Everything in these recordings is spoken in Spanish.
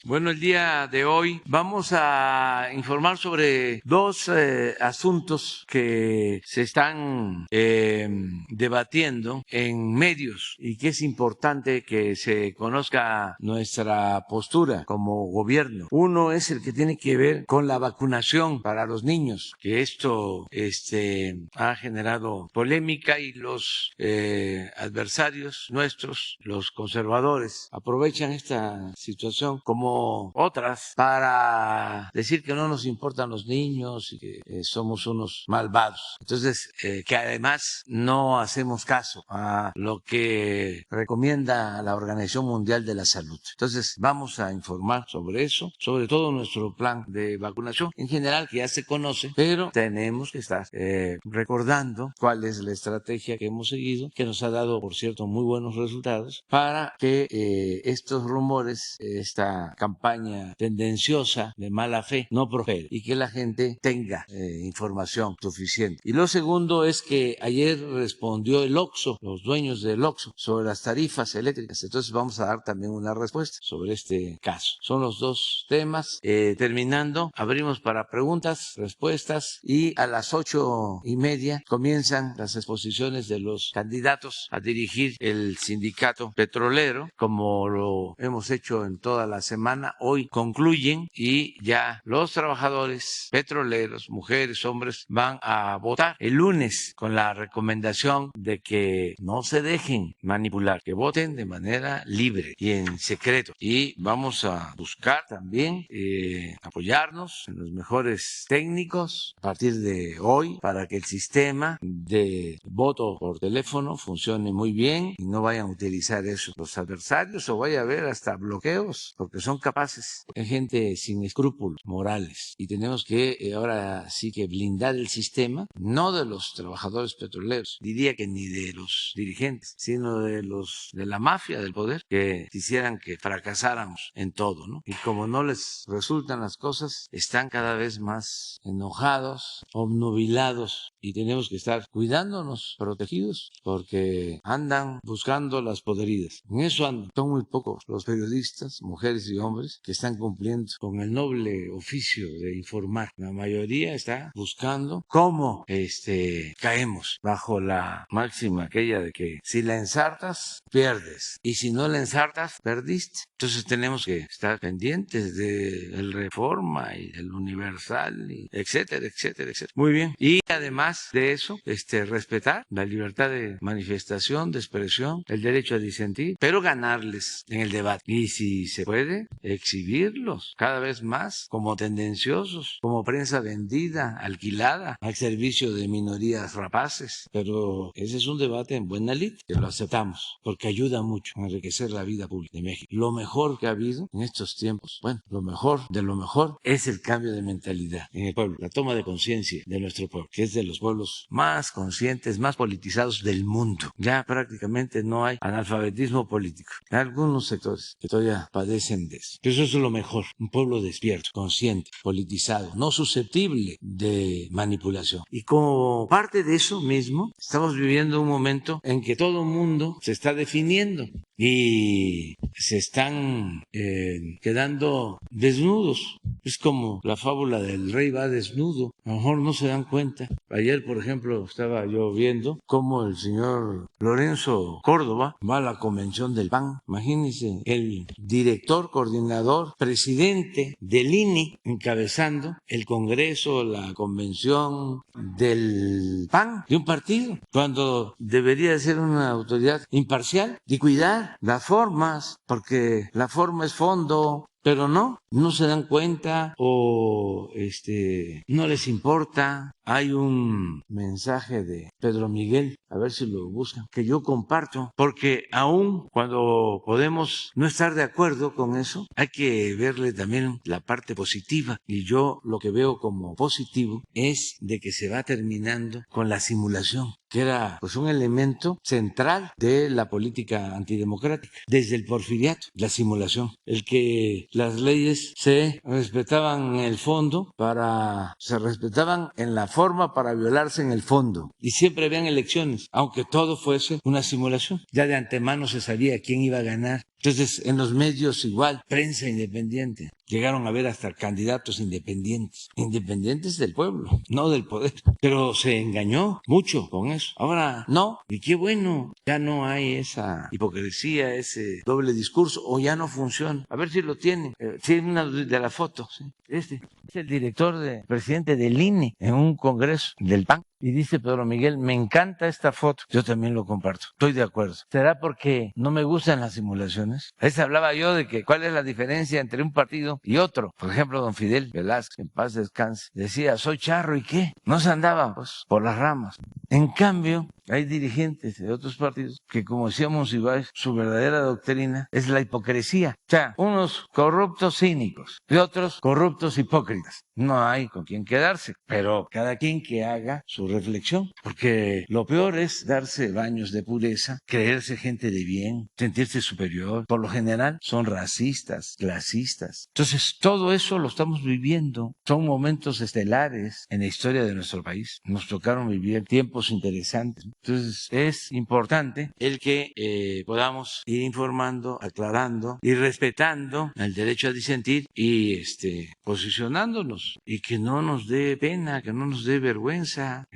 Bueno, el día de hoy vamos a informar sobre dos asuntos que se están debatiendo en medios y que es importante que se conozca nuestra postura como gobierno. Uno es el que tiene que ver con la vacunación para los niños, que esto ha generado polémica y los adversarios nuestros, los conservadores, aprovechan esta situación como otras para decir que no nos importan los niños y que somos unos malvados. Entonces, que además no hacemos caso a lo que recomienda la Organización Mundial de la Salud. Entonces, vamos a informar sobre eso, sobre todo nuestro plan de vacunación en general, que ya se conoce, pero tenemos que estar recordando cuál es la estrategia que hemos seguido, que nos ha dado, por cierto, muy buenos resultados, para que estos rumores, esta campaña tendenciosa de mala fe no prospere y que la gente tenga información suficiente. Y lo segundo es que ayer respondió el OXXO, los dueños del OXXO, sobre las tarifas eléctricas. Entonces vamos a dar también una respuesta sobre este caso. Son los dos temas. Terminando, abrimos para preguntas, respuestas y a las 8:30 comienzan las exposiciones de los candidatos a dirigir el sindicato petrolero, como lo hemos hecho en toda la semana. Hoy concluyen y ya los trabajadores petroleros, mujeres, hombres, van a votar el lunes con la recomendación de que no se dejen manipular, que voten de manera libre y en secreto. Y vamos a buscar también apoyarnos en los mejores técnicos a partir de hoy para que el sistema de voto por teléfono funcione muy bien y no vayan a utilizar eso los adversarios o vaya a haber hasta bloqueos, porque son capaces, hay gente sin escrúpulos morales y tenemos que ahora sí que blindar el sistema, no de los trabajadores petroleros, diría que ni de los dirigentes, sino de los de la mafia del poder que quisieran que fracasáramos en todo, ¿no? Y como no les resultan las cosas, están cada vez más enojados, obnubilados y tenemos que estar cuidándonos, protegidos, porque andan buscando las podridas. En eso andan. Son muy pocos los periodistas, mujeres y hombres, que están cumpliendo con el noble oficio de informar. La mayoría está buscando cómo caemos bajo la máxima aquella de que si la ensartas, pierdes. Y si no la ensartas, perdiste. Entonces tenemos que estar pendientes del Reforma y del Universal, y etcétera, etcétera, etcétera. Muy bien. Y además de eso, respetar la libertad de manifestación, de expresión, el derecho a disentir, pero ganarles en el debate. Y si se puede, exhibirlos cada vez más como tendenciosos, como prensa vendida, alquilada, al servicio de minorías rapaces. Pero ese es un debate en buena lid, que lo aceptamos, porque ayuda mucho a enriquecer la vida pública de México. Lo mejor que ha habido en estos tiempos, bueno, lo mejor de lo mejor es el cambio de mentalidad en el pueblo, la toma de conciencia de nuestro pueblo, que es de los pueblos más conscientes, más politizados del mundo. Ya prácticamente no hay analfabetismo político. Hay algunos sectores que todavía padecen de eso. Pero eso es lo mejor, un pueblo despierto, consciente, politizado, no susceptible de manipulación. Y como parte de eso mismo, estamos viviendo un momento en que todo el mundo se está definiendo y se están quedando desnudos. Es como la fábula del rey va desnudo. A lo mejor no se dan cuenta. Ayer, por ejemplo, estaba yo viendo cómo el señor Lorenzo Córdoba va a la convención del PAN. Imagínense, el director, coordinador, presidente del INE encabezando el Congreso, la convención del PAN, de un partido, cuando debería ser una autoridad imparcial y cuidar las formas, porque la forma es fondo. Pero no se dan cuenta o no les importa. Hay un mensaje de Pedro Miguel, a ver si lo buscan, que yo comparto, porque aun cuando podemos no estar de acuerdo con eso, hay que verle también la parte positiva. Y yo lo que veo como positivo es de que se va terminando con la simulación, que era pues un elemento central de la política antidemocrática desde el porfiriato, la simulación, el que las leyes se respetaban en el fondo se respetaban en la forma para violarse en el fondo, y siempre habían elecciones, aunque todo fuese una simulación. Ya de antemano se sabía quién iba a ganar Entonces, en los medios igual, prensa independiente. Llegaron a ver hasta candidatos independientes del pueblo, no del poder. Pero se engañó mucho con eso. Ahora no, y qué bueno, ya no hay esa hipocresía, ese doble discurso, o ya no funciona. A ver si lo tienen. Tiene una de la foto. ¿Sí? Este es el presidente del INE en un congreso del PAN. Y dice Pedro Miguel, me encanta esta foto. Yo también lo comparto. Estoy de acuerdo. ¿Será porque no me gustan las simulaciones? A veces hablaba yo de que cuál es la diferencia entre un partido y otro. Por ejemplo, don Fidel Velázquez, en paz descanse, decía, soy charro, ¿y qué? No se andaban pues, por las ramas. En cambio, hay dirigentes de otros partidos que, como decía Monsiváis, su verdadera doctrina es la hipocresía. O sea, unos corruptos cínicos y otros corruptos hipócritas. No hay con quién quedarse, pero cada quien que haga su reflexión, porque lo peor es darse baños de pureza, creerse gente de bien, sentirse superior. Por lo general son racistas, clasistas. Entonces, todo eso lo estamos viviendo. Son momentos estelares en la historia de nuestro país. Nos tocaron vivir tiempos interesantes. Entonces, es importante el que podamos ir informando, aclarando y respetando el derecho a disentir y posicionándonos, y que no nos dé pena, que no nos dé vergüenza.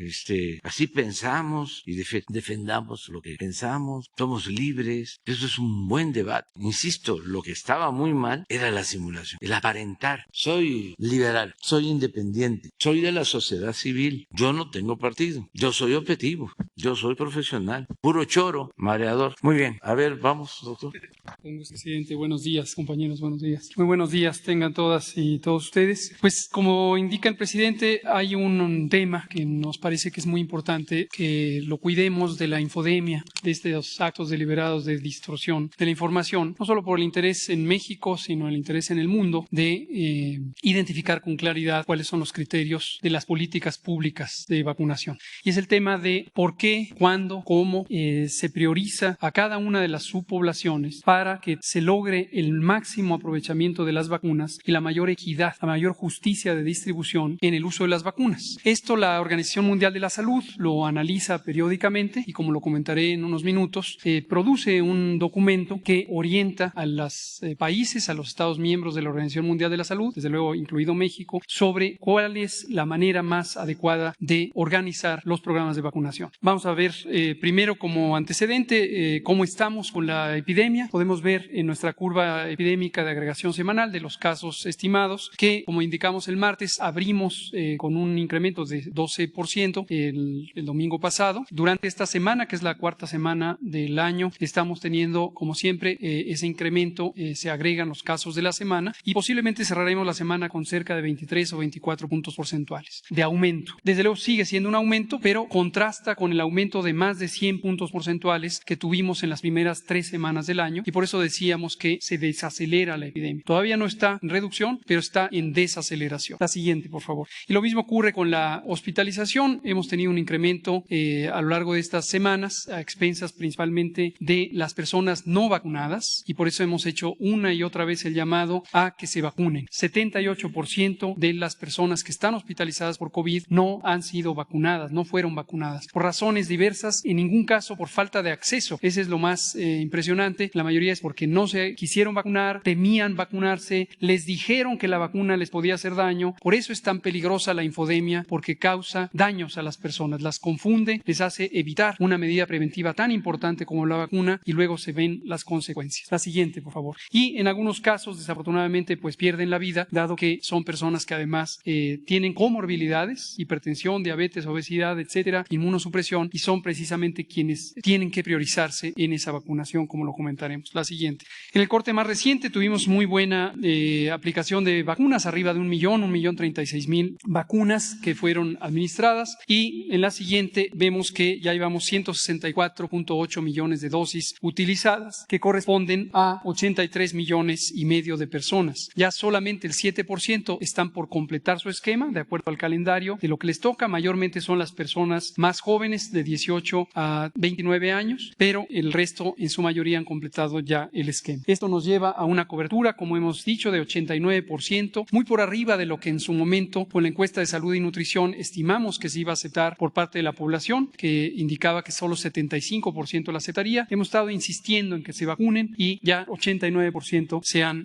Así pensamos y defendamos lo que pensamos. Somos libres. Eso es un buen debate. Insisto, lo que estaba muy mal era la simulación, el aparentar. Soy liberal, soy independiente, soy de la sociedad civil. Yo no tengo partido. Yo soy objetivo. Yo soy profesional. Puro choro, mareador. Muy bien. A ver, vamos, doctor. Presidente, buenos días, compañeros, buenos días. Muy buenos días tengan todas y todos ustedes. Pues como indica el presidente, hay un tema que nos parece que es muy importante, que lo cuidemos de la infodemia, de estos actos deliberados de distorsión de la información, no solo por el interés en México, sino el interés en el mundo de identificar con claridad cuáles son los criterios de las políticas públicas de vacunación. Y es el tema de por qué, cuándo, cómo se prioriza a cada una de las subpoblaciones para que se logre el máximo aprovechamiento de las vacunas y la mayor equidad, la mayor justicia de distribución en el uso de las vacunas. Esto la Organización Mundial de la Salud lo analiza periódicamente y, como lo comentaré en unos minutos, produce un documento que orienta a los países, a los Estados miembros de la Organización Mundial de la Salud, desde luego incluido México, sobre cuál es la manera más adecuada de organizar los programas de vacunación. Vamos a ver primero como antecedente cómo estamos con la epidemia. Podemos ver en nuestra curva epidémica de agregación semanal de los casos estimados que, como indicamos el martes, abrimos con un incremento de 12% el domingo pasado. Durante esta semana, que es la cuarta semana del año, estamos teniendo, como siempre, ese incremento, se agregan los casos de la semana y posiblemente cerraremos la semana con cerca de 23 o 24 puntos porcentuales de aumento. Desde luego sigue siendo un aumento, pero contrasta con el aumento de más de 100 puntos porcentuales que tuvimos en las primeras 3 semanas del año, y por eso decíamos que se desacelera la epidemia. Todavía no está en reducción, pero está en desaceleración. La siguiente, por favor. Y lo mismo ocurre con la hospitalización. Hemos tenido un incremento a lo largo de estas semanas, a expensas principalmente de las personas no vacunadas, y por eso hemos hecho una y otra vez el llamado a que se vacunen. 78% de las personas que están hospitalizadas por COVID no han sido vacunadas, no fueron vacunadas, por razones diversas, en ningún caso por falta de acceso. Ese es lo más impresionante. La mayoría es porque no se quisieron vacunar, temían vacunarse, les dijeron que la vacuna les podía hacer daño. Por eso es tan peligrosa la infodemia, porque causa daños a las personas, las confunde, les hace evitar una medida preventiva tan importante como la vacuna y luego se ven las consecuencias. La siguiente, por favor. Y en algunos casos, desafortunadamente, pues pierden la vida, dado que son personas que además tienen comorbilidades, hipertensión, diabetes, obesidad, etcétera, inmunosupresión, y son precisamente quienes tienen que priorizarse en esa vacunación, como lo comentaremos. La siguiente. En el corte más reciente tuvimos muy buena aplicación de vacunas, arriba de 1.036.000 vacunas que fueron administradas, y en la siguiente vemos que ya llevamos 164.8 millones de dosis utilizadas, que corresponden a 83 millones y medio de personas. Ya solamente el 7% están por completar su esquema, de acuerdo al calendario de lo que les toca. Mayormente son las personas más jóvenes, de 18 a 29 años, pero el resto en su mayoría han completado ya el esquema. Esto nos lleva a una cobertura, como hemos dicho, de 89%, muy por arriba de lo que en su momento, con la encuesta de salud y nutrición, estimamos que se iba a aceptar por parte de la población, que indicaba que solo 75% la aceptaría. Hemos estado insistiendo en que se vacunen y ya 89% se han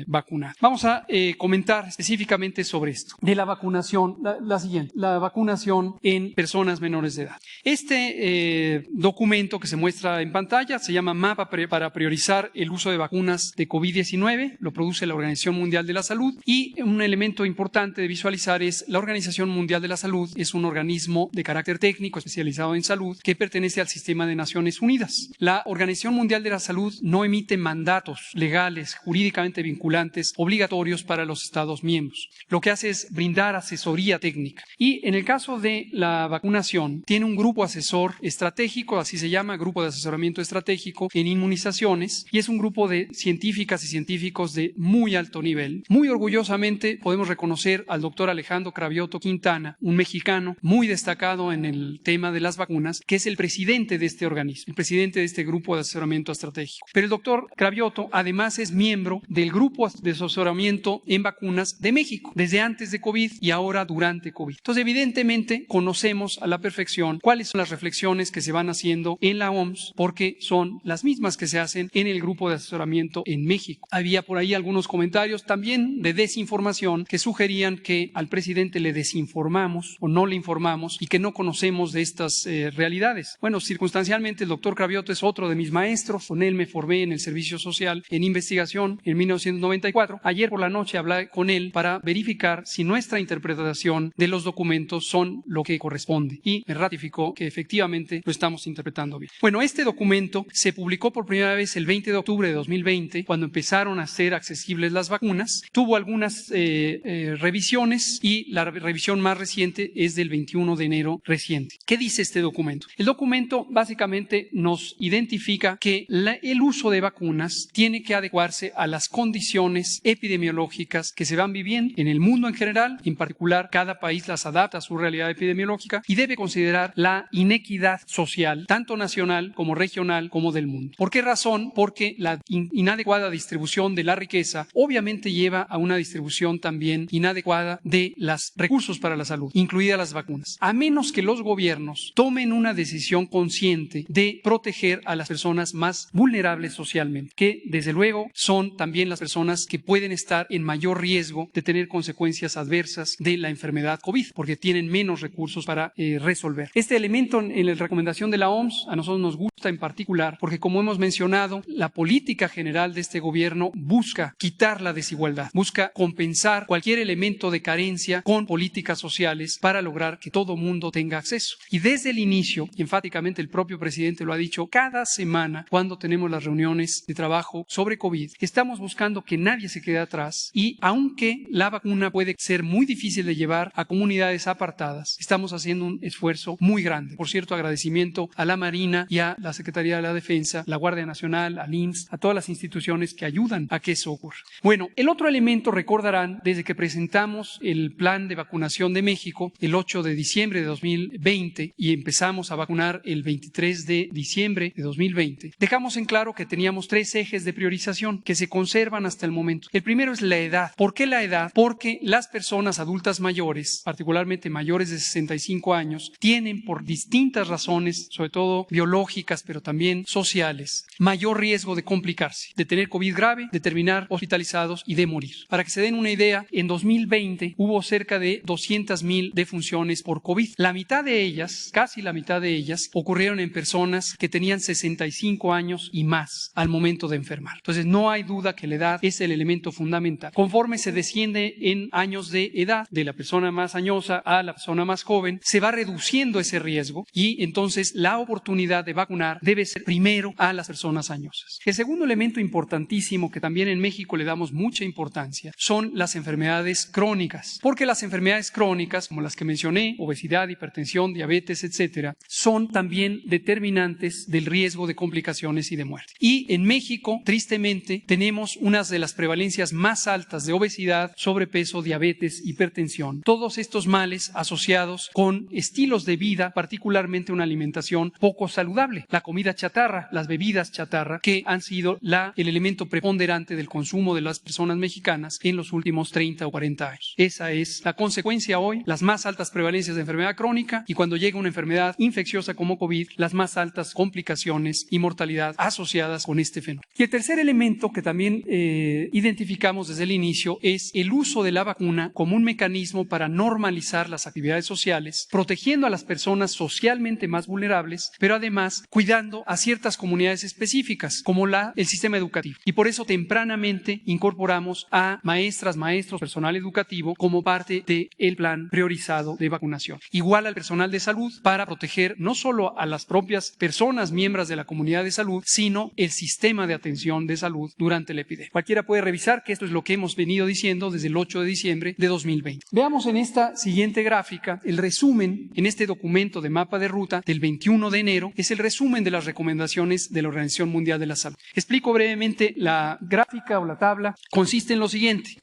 vacunado. Vamos a comentar específicamente sobre esto. De la vacunación, la siguiente, la vacunación en personas menores de edad. Este documento que se muestra en pantalla se llama Mapa para priorizar el uso de vacunas de COVID-19, lo produce la Organización Mundial de la Salud, y un elemento importante de visualizar es la Organización Mundial de la Salud es un organismo de carácter técnico especializado en salud que pertenece al sistema de Naciones Unidas. La Organización Mundial de la Salud no emite mandatos legales, jurídicamente vinculantes, obligatorios para los Estados miembros. Lo que hace es brindar asesoría técnica. Y en el caso de la vacunación, tiene un grupo asesor estratégico, así se llama, Grupo de Asesoramiento Estratégico en Inmunizaciones, y es un grupo de científicas y científicos de muy alto nivel. Muy orgullosamente podemos reconocer al doctor Alejandro Cravioto Quintana, un mexicano muy destacado en el tema de las vacunas, que es el presidente de este organismo, el presidente de este Grupo de Asesoramiento Estratégico. Pero el doctor Cravioto además es miembro del Grupo de Asesoramiento en Vacunas de México, desde antes de COVID y ahora durante COVID. Entonces, evidentemente, conocemos a la perfección cuáles son las reflexiones que se van haciendo en la OMS, porque son las mismas que se hacen en el Grupo de Asesoramiento en México. Había por ahí algunos comentarios también de desinformación que sugerían que al presidente le desinformamos o no le informamos y que no conocemos de estas realidades. Bueno, circunstancialmente el doctor Cravioto es otro de mis maestros, con él me formé en el Servicio Social en investigación en 1994. Ayer por la noche hablé con él para verificar si nuestra interpretación de los documentos son lo que corresponde y me ratificó que efectivamente lo estamos interpretando bien. Bueno, este documento se publicó por primera vez el 20 de octubre de 2020, cuando empezaron a ser accesibles las vacunas. Tuvo algunas revisiones y la revisión más reciente es del 21 de enero reciente. ¿Qué dice este documento? El documento básicamente nos identifica que el uso de vacunas tiene que adecuarse a las condiciones epidemiológicas que se van viviendo en el mundo en general, en particular cada país las adapta a su realidad epidemiológica y debe considerar la inequidad social, tanto nacional como regional como del mundo. ¿Por qué razón? Porque la inadecuada distribución de la riqueza obviamente lleva a una distribución también inadecuada de los recursos para la salud, incluidas las vacunas. A menos que los gobiernos tomen una decisión consciente de proteger a las personas más vulnerables socialmente, que desde luego son también las personas que pueden estar en mayor riesgo de tener consecuencias adversas de la enfermedad COVID, porque tienen menos recursos para resolver. Este elemento en la recomendación de la OMS a nosotros nos gusta en particular porque, como hemos mencionado, la política general de este gobierno busca quitar la desigualdad, busca compensar cualquier elemento de carencia con políticas sociales para lograr que todo mundo tenga acceso. Y desde el inicio, y enfáticamente el propio presidente lo ha dicho, cada semana cuando tenemos las reuniones de trabajo sobre COVID, estamos buscando que nadie se quede atrás y aunque la vacuna puede ser muy difícil de llevar a comunidades apartadas, estamos haciendo un esfuerzo muy grande. Por cierto, agradecimiento a la Marina y a la Secretaría de la Defensa, la Guardia Nacional, al IMSS, a todas las instituciones que ayudan a que eso ocurra. Bueno, el otro elemento, recordarán, desde que presentamos el plan de vacunación de México el 8 de diciembre de 2020 y empezamos a vacunar el 23 de diciembre de 2020, dejamos en claro que teníamos 3 ejes de priorización que se conservan hasta el momento. El primero es la edad. ¿Por qué la edad? Porque las personas adultas mayores, particularmente mayores de 65 años, tienen por distintas razones, sobre todo biológicas, pero también sociales, mayor riesgo de complicarse, de tener COVID grave, de terminar hospitalizados y de morir. Para que se den una idea, en 2020 hubo cerca de 200,000 defunciones por COVID. La mitad de ellas, casi la mitad de ellas, ocurrieron en personas que tenían 65 años y más al momento de enfermar. Entonces, no hay duda que la edad es el elemento fundamental. Conforme se desciende en años de edad, de la persona más añosa a la persona más joven, se va reduciendo ese riesgo y entonces la oportunidad de vacunar debe ser primero a las personas añosas. El segundo elemento importantísimo que también en México le damos mucha importancia son las enfermedades crónicas, porque las enfermedades crónicas, como las que mencioné, obesidad, hipertensión, diabetes, etcétera, son también determinantes del riesgo de complicaciones y de muerte. Y en México, tristemente, tenemos unas de las prevalencias más altas de obesidad, sobrepeso, diabetes, hipertensión. Todos estos males asociados con estilos de vida, particularmente una alimentación poco saludable, la comida chatarra, las bebidas chatarra, chatarra que han sido el elemento preponderante del consumo de las personas mexicanas en los últimos 30 o 40 años. Esa es la consecuencia hoy, las más altas prevalencias de enfermedad crónica y cuando llega una enfermedad infecciosa como COVID, las más altas complicaciones y mortalidad asociadas con este fenómeno. Y el tercer elemento que también identificamos desde el inicio es el uso de la vacuna como un mecanismo para normalizar las actividades sociales, protegiendo a las personas socialmente más vulnerables, pero además cuidando a ciertas comunidades específicas, como el sistema educativo. Y por eso tempranamente incorporamos a maestras, maestros, personal educativo como parte del plan priorizado de vacunación. Igual al personal de salud para proteger no solo a las propias personas miembros de la comunidad de salud, sino el sistema de atención de salud durante la epidemia. Cualquiera puede revisar que esto es lo que hemos venido diciendo desde el 8 de diciembre de 2020. Veamos en esta siguiente gráfica el resumen en este documento de mapa de ruta del 21 de enero, es el resumen de las recomendaciones de la Organización Mundial de la Salud. Explico brevemente la gráfica o la tabla. Consiste en lo siguiente.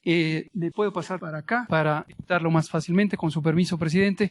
¿Me puedo pasar para acá para darlo más fácilmente? Con su permiso, presidente.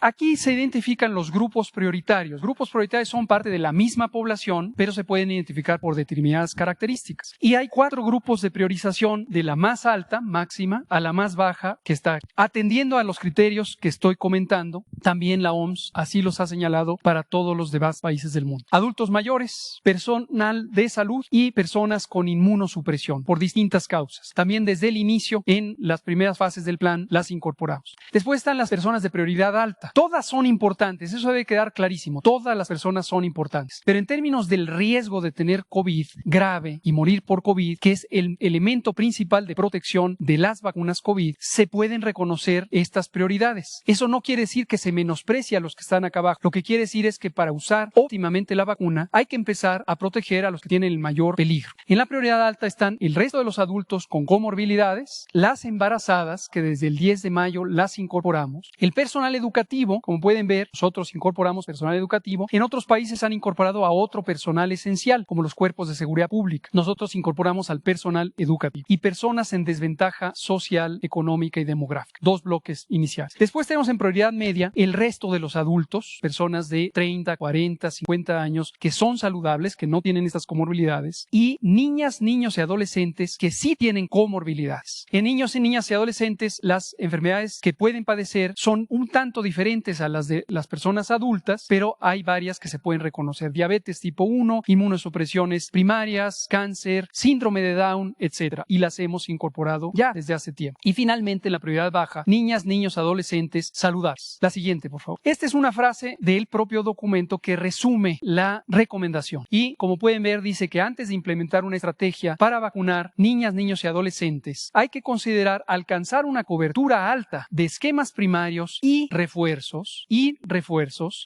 Aquí se identifican los grupos prioritarios. Grupos prioritarios son parte de la misma población, pero se pueden identificar por determinadas características. Y hay 4 grupos de priorización de la más alta, máxima, a la más baja, que está atendiendo a los criterios que estoy comentando. También la OMS así los ha señalado para todos los demás países del mundo. Adultos mayores, personal de salud y personas con inmunosupresión por distintas causas. También desde el inicio, en las primeras fases del plan, las incorporamos. Después están las personas de prioridad alta. Todas son importantes, eso debe quedar clarísimo. Todas las personas son importantes. Pero en términos del riesgo de tener COVID grave y morir por COVID, que es el elemento principal de protección de las vacunas COVID, se pueden reconocer estas prioridades. Eso no quiere decir que se menosprecie a los que están acá abajo. Lo que quiere decir es que para usar óptimamente la vacuna hay que empezar a proteger a los que tienen el mayor peligro. En la prioridad alta están el resto de los adultos con comorbilidades, las embarazadas, que desde el 10 de mayo las incorporamos, el personal educativo. Como pueden ver, nosotros incorporamos personal educativo. En otros países han incorporado a otro personal esencial, como los cuerpos de seguridad pública. Nosotros incorporamos al personal educativo y personas en desventaja social, económica y demográfica. 2 bloques iniciales. Después tenemos en prioridad media el resto de los adultos, personas de 30, 40, 50 años que son saludables, que no tienen estas comorbilidades, y niñas, niños y adolescentes que sí tienen comorbilidades. En niños y niñas y adolescentes, las enfermedades que pueden padecer son un tanto diferentes a las de las personas adultas, pero hay varias que se pueden reconocer. Diabetes tipo 1, inmunosupresiones primarias, cáncer, síndrome de Down, etc. Y las hemos incorporado ya desde hace tiempo. Y finalmente, la prioridad baja, niñas, niños, adolescentes saludables. La siguiente, por favor. Esta es una frase del propio documento que resume la recomendación. Y como pueden ver, dice que antes de implementar una estrategia para vacunar niñas, niños y adolescentes, hay que considerar alcanzar una cobertura alta de esquemas primarios y refuerzos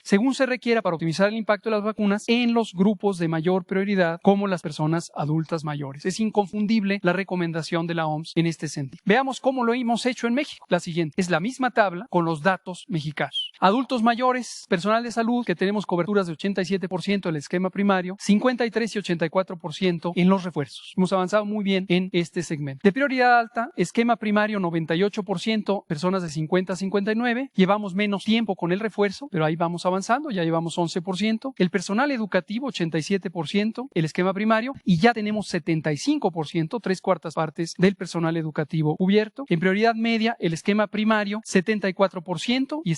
según se requiera para optimizar el impacto de las vacunas en los grupos de mayor prioridad como las personas adultas mayores. Es inconfundible la recomendación de la OMS en este sentido. Veamos cómo lo hemos hecho en México. La siguiente es la misma tabla con los datos mexicanos. Adultos mayores, personal de salud, que tenemos coberturas de 87% del esquema primario, 53 y 84% en los refuerzos. Hemos avanzado muy bien en este segmento. De prioridad alta, esquema primario 98%, personas de 50 a 59, llevamos menos tiempo con el refuerzo, pero ahí vamos avanzando, ya llevamos 11%, el personal educativo 87%, el esquema primario, y ya tenemos 75%, 3/4 partes del personal educativo cubierto. En prioridad media, el esquema primario 74%, y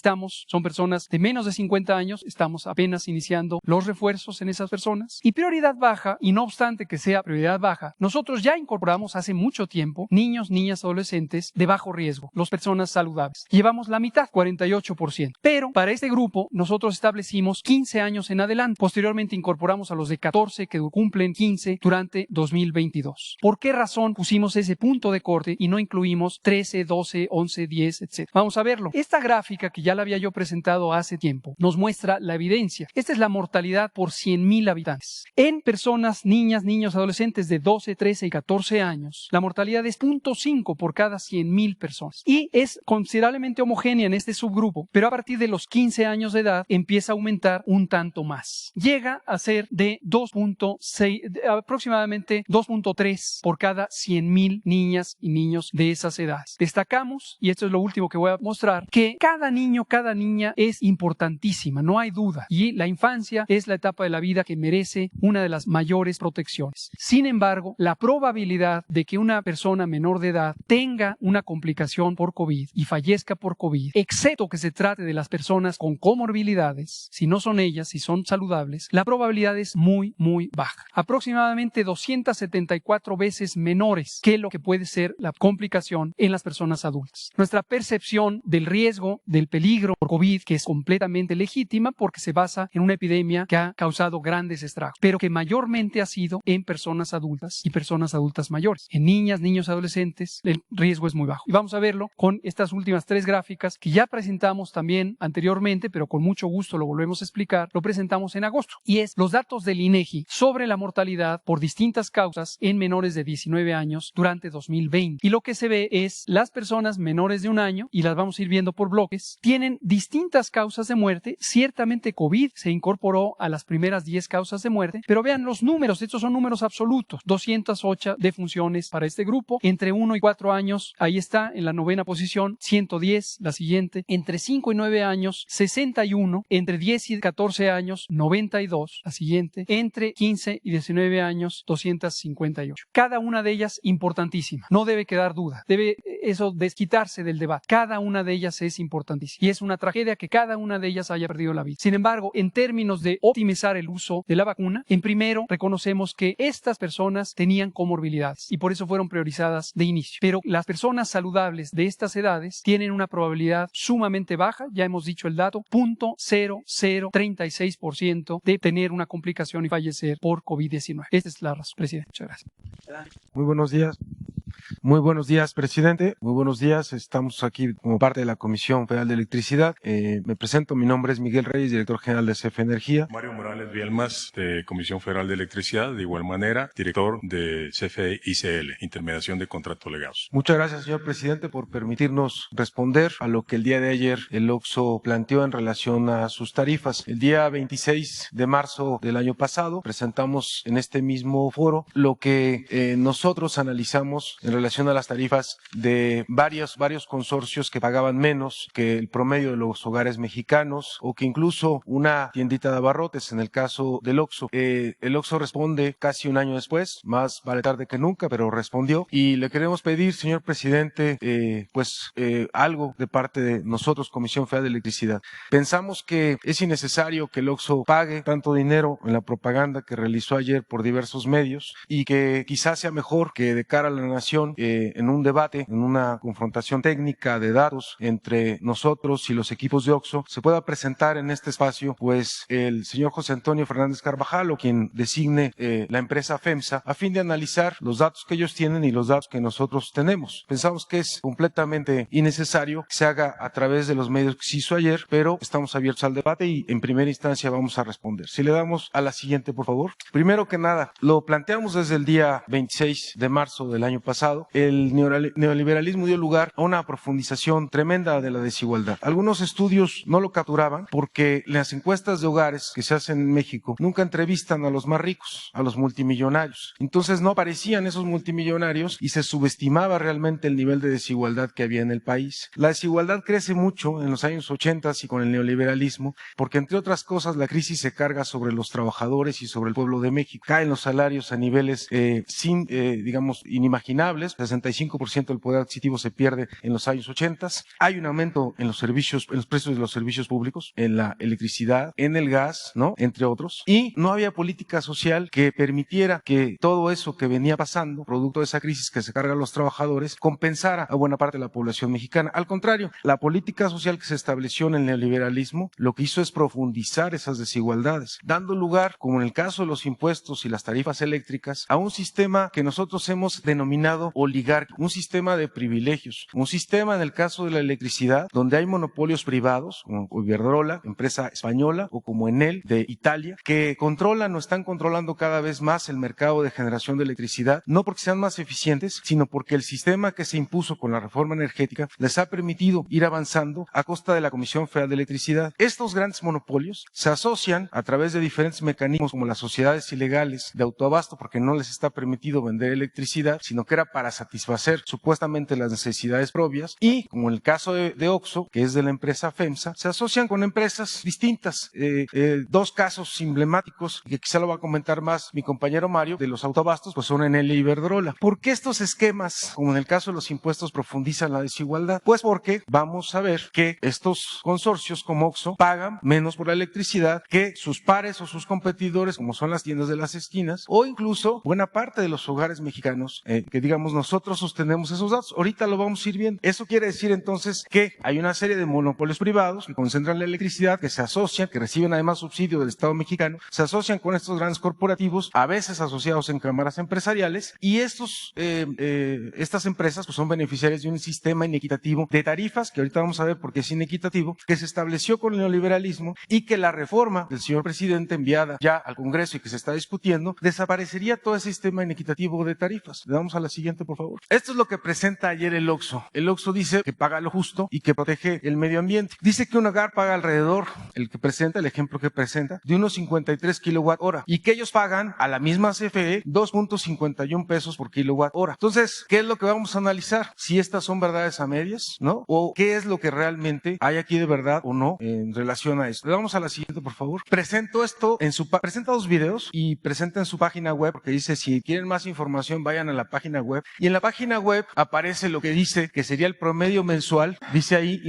son personas de menos de 50 años, estamos apenas iniciando los refuerzos en esas personas. Y prioridad baja, y no obstante que sea prioridad baja, nosotros ya incorporamos hace mucho tiempo niños, niñas, adolescentes de bajo riesgo, las personas saludables. Llevamos la mitad, 48%. Pero para este grupo nosotros establecimos 15 años en adelante. Posteriormente incorporamos a los de 14 que cumplen 15 durante 2022. ¿Por qué razón pusimos ese punto de corte y no incluimos 13, 12, 11, 10, etc.? Vamos a verlo. Esta gráfica que ya la había yo presentado hace tiempo nos muestra la evidencia. Esta es la mortalidad por 100,000 habitantes. En personas, niñas, niños, adolescentes de 12, 13 y 14 años, la mortalidad es 0.5 por cada 100,000 personas. Y es considerablemente homogénea en este subgrupo, pero a partir de los 15 años de edad empieza a aumentar un tanto más. Llega a ser de 2.6, aproximadamente 2.3 por cada 100,000 niñas y niños de esas edades. Destacamos, y esto es lo último que voy a mostrar, que cada niño niña es importantísima, no hay duda. Y la infancia es la etapa de la vida que merece una de las mayores protecciones. Sin embargo, la probabilidad de que una persona menor de edad tenga una complicación por COVID y fallezca por COVID, excepto que se trate de las personas con comorbilidades, si no son ellas, si son saludables, la probabilidad es muy, muy baja. Aproximadamente 274 veces menores que lo que puede ser la complicación en las personas adultas. Nuestra percepción del riesgo, del peligro por COVID, que es completamente legítima porque se basa en una epidemia que ha causado grandes estragos, pero que mayormente ha sido en personas adultas y personas adultas mayores. En niñas, niños, adolescentes, el riesgo es muy bajo. Y vamos a verlo con estas últimas 3 gráficas que ya presentamos también anteriormente, pero con mucho gusto lo volvemos a explicar. Lo presentamos en agosto. Y es los datos del INEGI sobre la mortalidad por distintas causas en menores de 19 años durante 2020. Y lo que se ve es las personas menores de un año, y las vamos a ir viendo por bloques, tienen distintas causas de muerte. Ciertamente COVID se incorporó a las primeras 10 causas de muerte, pero vean los números, estos son números absolutos. 208 defunciones para este grupo, entre 1 y 4 años, ahí está, en la 9ª posición, 110, la siguiente, entre 5 y 9 años, 61, entre 10 y 14 años, 92, la siguiente, entre 15 y 19 años, 258. Cada una de ellas importantísima, no debe quedar duda, debe eso desquitarse del debate. Cada una de ellas es importantísima y es una tragedia que cada una de ellas haya perdido la vida. Sin embargo, en términos de optimizar el uso de la vacuna, en primero reconocemos que estas personas tenían comorbilidades y por eso fueron priorizadas de inicio. Pero las personas saludables de estas edades tienen una probabilidad sumamente baja, ya hemos dicho el dato, 0.0036% de tener una complicación y fallecer por COVID-19. Esta es la razón, presidente. Muchas gracias. Muy buenos días. Muy buenos días, presidente. Muy buenos días. Estamos aquí como parte de la Comisión Federal de Electricidad. Me presento. Mi nombre es Miguel Reyes, director general de CFE Energía. Mario Morales Vielmas, de Comisión Federal de Electricidad, de igual manera, director de CFE ICL, Intermediación de Contratos Legados. Muchas gracias, señor presidente, por permitirnos responder a lo que el día de ayer el OXXO planteó en relación a sus tarifas. El día 26 de marzo del año pasado presentamos en este mismo foro lo que nosotros analizamos en relación a las tarifas de varios consorcios que pagaban menos que el promedio de los hogares mexicanos o que incluso una tiendita de abarrotes en el caso del OXXO. El OXXO responde casi un año después, más vale tarde que nunca, pero respondió y le queremos pedir, señor presidente, algo de parte de nosotros, Comisión Federal de Electricidad. Pensamos que es innecesario que el OXXO pague tanto dinero en la propaganda que realizó ayer por diversos medios y que quizás sea mejor que de cara a la nación en un debate, en una confrontación técnica de datos entre nosotros y los equipos de OXXO, se pueda presentar en este espacio pues el señor José Antonio Fernández Carvajal o quien designe la empresa FEMSA a fin de analizar los datos que ellos tienen y los datos que nosotros tenemos. Pensamos que es completamente innecesario que se haga a través de los medios que se hizo ayer, pero estamos abiertos al debate y en primera instancia vamos a responder. Si le damos a la siguiente, por favor. Primero que nada, lo planteamos desde el día 26 de marzo del año pasado. El neoliberalismo dio lugar a una profundización tremenda de la desigualdad. Algunos estudios no lo capturaban porque las encuestas de hogares que se hacen en México nunca entrevistan a los más ricos, a los multimillonarios. Entonces no aparecían esos multimillonarios y se subestimaba realmente el nivel de desigualdad que había en el país. La desigualdad crece mucho en los años 80 y con el neoliberalismo porque, entre otras cosas, la crisis se carga sobre los trabajadores y sobre el pueblo de México. Caen los salarios a niveles inimaginables. 65% del poder adquisitivo se pierde en los años 80. Hay un aumento en los servicios, en los precios de los servicios públicos, en la electricidad, en el gas, ¿no? Entre otros. Y no había política social que permitiera que todo eso que venía pasando, producto de esa crisis que se carga a los trabajadores, compensara a buena parte de la población mexicana. Al contrario, la política social que se estableció en el neoliberalismo lo que hizo es profundizar esas desigualdades, dando lugar, como en el caso de los impuestos y las tarifas eléctricas, a un sistema que nosotros hemos denominado oligárquico, un sistema de privilegios, un sistema en el caso de la electricidad donde hay monopolios privados, como Iberdrola, empresa española, o como Enel de Italia, que controlan o están controlando cada vez más el mercado de generación de electricidad, no porque sean más eficientes, sino porque el sistema que se impuso con la reforma energética les ha permitido ir avanzando a costa de la Comisión Federal de Electricidad. Estos grandes monopolios se asocian a través de diferentes mecanismos como las sociedades ilegales de autoabasto, porque no les está permitido vender electricidad, sino que era para para satisfacer supuestamente las necesidades propias, y como en el caso de OXXO, que es de la empresa FEMSA, se asocian con empresas distintas. Dos casos emblemáticos, que quizá lo va a comentar más mi compañero Mario, de los autoabastos, pues son Enel y Iberdrola. ¿Por qué estos esquemas, como en el caso de los impuestos, profundizan la desigualdad? Pues porque vamos a ver que estos consorcios como OXXO pagan menos por la electricidad que sus pares o sus competidores, como son las tiendas de las esquinas, o incluso buena parte de los hogares mexicanos, que digamos nosotros sostenemos esos datos. Ahorita lo vamos a ir viendo. Eso quiere decir entonces que hay una serie de monopolios privados que concentran la electricidad, que se asocian, que reciben además subsidio del Estado mexicano, se asocian con estos grandes corporativos, a veces asociados en cámaras empresariales, y estas empresas pues son beneficiarias de un sistema inequitativo de tarifas, que ahorita vamos a ver por qué es inequitativo, que se estableció con el neoliberalismo, y que la reforma del señor presidente enviada ya al Congreso y que se está discutiendo, desaparecería todo ese sistema inequitativo de tarifas. Le damos a la siguiente, por favor. Esto es lo que presenta ayer el OXXO. El OXXO dice que paga lo justo y que protege el medio ambiente. Dice que un hogar paga alrededor, el ejemplo que presenta, de unos 53 kilowatt-hora, y que ellos pagan a la misma CFE 2.51 pesos por kilowatt-hora. Entonces, ¿qué es lo que vamos a analizar? Si estas son verdades a medias, ¿no? O qué es lo que realmente hay aquí de verdad o no en relación a esto. Le damos a la siguiente, por favor. Presenta dos videos y presenta en su página web, porque dice, si quieren más información, vayan a la página web. Y en la página web aparece lo que dice que sería el promedio mensual. Dice ahí,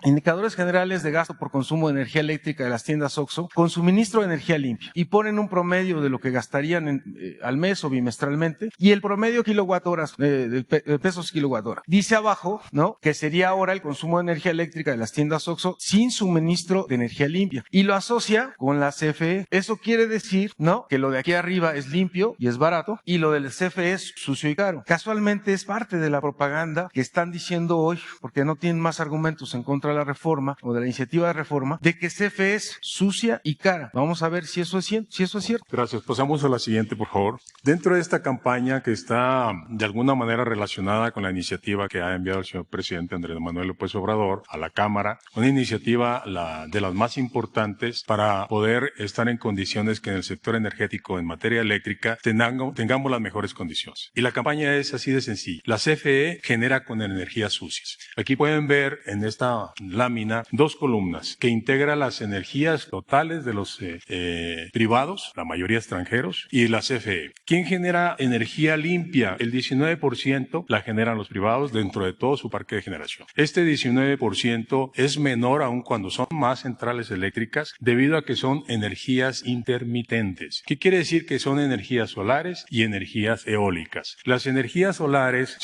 indicadores generales de gasto por consumo de energía eléctrica de las tiendas OXXO con suministro de energía limpia. Y ponen un promedio de lo que gastarían al mes o bimestralmente, y el promedio kilowatt-horas, de pesos kilowatt-hora. Dice abajo, ¿no?, que sería ahora el consumo de energía eléctrica de las tiendas OXXO sin suministro de energía limpia. Y lo asocia con la CFE. Eso quiere decir, ¿no?, que lo de aquí arriba es limpio y es barato, y lo del CFE es sucio y caro. Casualmente es parte de la propaganda que están diciendo hoy, porque no tienen más argumentos en contra de la reforma o de la iniciativa de reforma, de que CFE es sucia y cara. Vamos a ver si eso es cierto. Gracias. Pasamos a la siguiente, por favor. Dentro de esta campaña que está de alguna manera relacionada con la iniciativa que ha enviado el señor presidente Andrés Manuel López Obrador a la Cámara, una iniciativa de las más importantes para poder estar en condiciones que en el sector energético, en materia eléctrica, tengamos las mejores condiciones. Y la campaña es así de sencilla. La CFE genera con energías sucias. Aquí pueden ver en esta lámina dos columnas que integran las energías totales de los privados, la mayoría extranjeros, y la CFE. ¿Quién genera energía limpia? El 19% la generan los privados dentro de todo su parque de generación. Este 19% es menor aún cuando son más centrales eléctricas, debido a que son energías intermitentes. ¿Qué quiere decir? Que son energías solares y energías eólicas. Las energías solares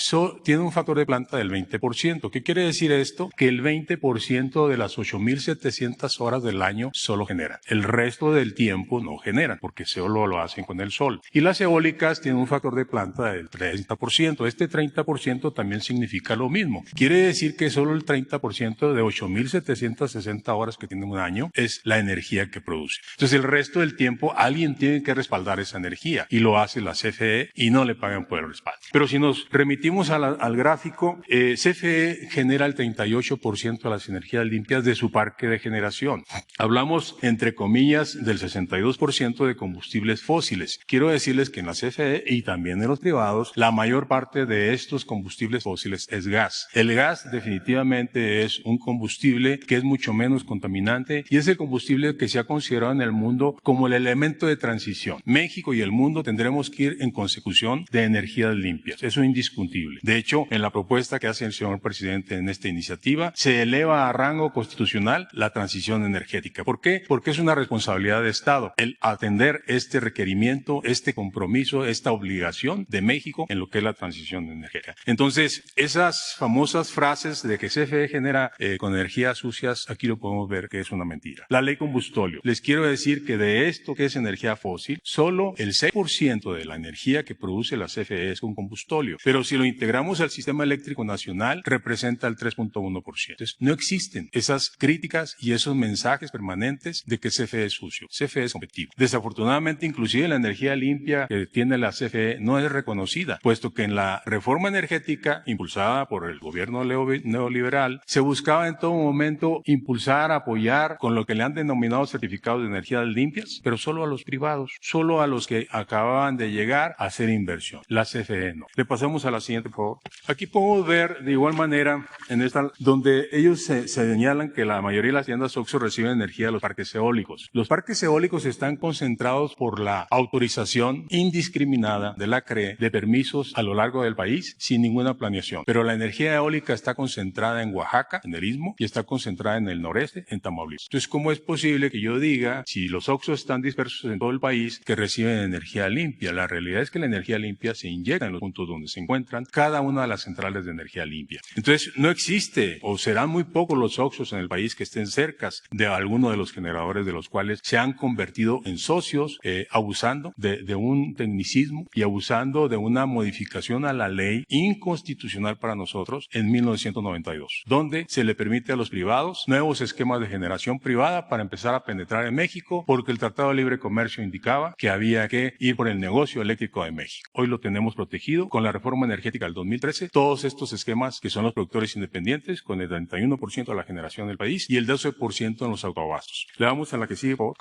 tienen un factor de planta del 20%. ¿Qué quiere decir esto? Que el 20% de las 8.700 horas del año solo generan. El resto del tiempo no generan, porque solo lo hacen con el sol. Y las eólicas tienen un factor de planta del 30%. Este 30% también significa lo mismo. Quiere decir que solo el 30% de 8.760 horas que tiene un año es la energía que produce. Entonces el resto del tiempo alguien tiene que respaldar esa energía, y lo hace la CFE y no le pagan por el respaldo. Pero si nos remitimos al gráfico, CFE genera el 38% de las energías limpias de su parque de generación. Hablamos, entre comillas, del 62% de combustibles fósiles. Quiero decirles que en la CFE y también en los privados, la mayor parte de estos combustibles fósiles es gas. El gas definitivamente es un combustible que es mucho menos contaminante, y es el combustible que se ha considerado en el mundo como el elemento de transición. México y el mundo tendremos que ir en consecución de energías limpias. Eso es indiscutible. De hecho, en la propuesta que hace el señor presidente en esta iniciativa, se eleva a rango constitucional la transición energética. ¿Por qué? Porque es una responsabilidad de Estado el atender este requerimiento, este compromiso, esta obligación de México en lo que es la transición energética. Entonces, esas famosas frases de que CFE genera con energías sucias, aquí lo podemos ver que es una mentira. La ley combustóleo. Les quiero decir que de esto que es energía fósil, solo el 6% de la energía que produce la CFE es un combustóleo. Pero si lo integramos al sistema eléctrico nacional, representa el 3.1%. Entonces, no existen esas críticas y esos mensajes permanentes de que CFE es sucio. CFE es competitivo. Desafortunadamente, inclusive la energía limpia que tiene la CFE no es reconocida, puesto que en la reforma energética impulsada por el gobierno neoliberal se buscaba en todo momento impulsar, apoyar con lo que le han denominado certificados de energías limpias, pero solo a los privados, solo a los que acababan de llegar a hacer inversión. La CFE no. Le pasamos a la siguiente, por favor. Aquí podemos ver de igual manera en esta, donde ellos se señalan que la mayoría de las tiendas OXXO reciben energía de los parques eólicos. Los parques eólicos están concentrados por la autorización indiscriminada de la CRE de permisos a lo largo del país sin ninguna planeación. Pero la energía eólica está concentrada en Oaxaca, en el Istmo, y está concentrada en el noreste, en Tamaulipas. Entonces, ¿cómo es posible que yo diga, si los OXXO están dispersos en todo el país, que reciben energía limpia? La realidad es que la energía limpia se inyecta en los puntos donde se encuentran cada una de las centrales de energía limpia. Entonces, no existe, o serán muy pocos los OXXOs en el país que estén cerca de alguno de los generadores de los cuales se han convertido en socios, abusando de un tecnicismo y abusando de una modificación a la ley inconstitucional para nosotros en 1992, donde se le permite a los privados nuevos esquemas de generación privada para empezar a penetrar en México, porque el Tratado de Libre Comercio indicaba que había que ir por el negocio eléctrico de México. Hoy lo tenemos protegido con la reforma energética del 2013, todos estos esquemas que son los productores independientes, con el 31% de la generación del país y el 12% en los autoabastos. Le damos a la que sigue, por favor.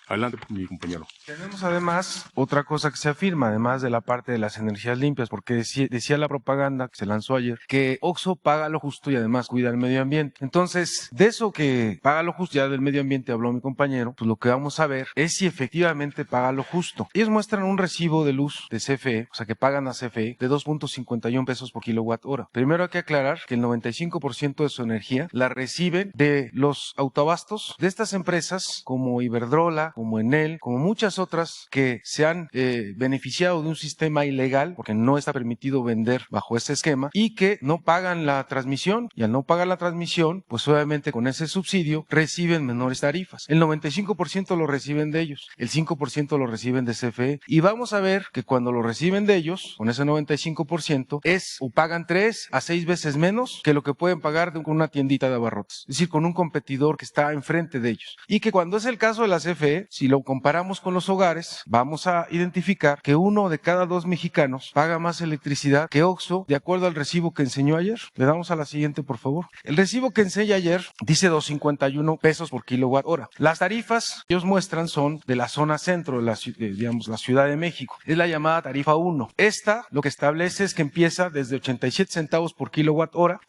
Adelante, mi compañero. Tenemos además otra cosa que se afirma, además de la parte de las energías limpias, porque decía la propaganda que se lanzó ayer, que OXXO paga lo justo y además cuida el medio ambiente. Entonces, de eso que paga lo justo, ya del medio ambiente habló mi compañero, pues lo que vamos a ver es si efectivamente paga lo justo. Ellos muestran un recibo de luz de CFE, o sea que pagan a CFE, de 2.51 pesos por kilowatt hora. Primero hay que aclarar que el 95% de su energía la reciben de los autoabastos de estas empresas como Iberdrola, como Enel, como muchas otras que se han beneficiado de un sistema ilegal, porque no está permitido vender bajo ese esquema, y que no pagan la transmisión, y al no pagar la transmisión, pues obviamente con ese subsidio reciben menores tarifas. El 95% lo reciben de ellos, el 5% lo reciben de CFE, y vamos a ver que cuando lo reciben de ellos, con ese 95%, o pagan 3 a 6 veces menos que lo que pueden pagar con una tiendita de abarrotes, es decir, con un competidor que está enfrente de ellos. Y que cuando es el caso de la CFE, si lo comparamos con los hogares, vamos a identificar que 1 de cada 2 mexicanos paga más electricidad que OXXO, de acuerdo al recibo que enseñó ayer. Le damos a la siguiente, por favor. El recibo que enseña ayer dice 2.51 pesos por kilowatt hora. Las tarifas que ellos muestran son de la zona centro, de la Ciudad de México. Es la llamada tarifa 1. Esta lo que establece es que empieza desde 87 centavos por kilowatt hora,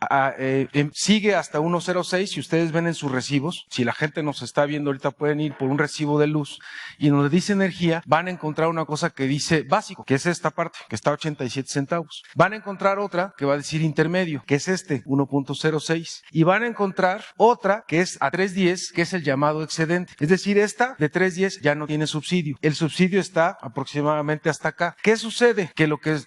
sigue hasta 1.06. Si ustedes ven en sus recibos, si la gente nos está viendo ahorita, pueden ir por un recibo de luz y donde dice energía van a encontrar una cosa que dice básico, que es esta parte, que está a 87 centavos. Van a encontrar otra que va a decir intermedio, que es 1.06, y van a encontrar otra que es a 3.10, que es el llamado excedente. Es decir, esta de 3.10 ya no tiene subsidio. El subsidio está aproximadamente hasta acá. ¿Qué sucede? Que lo que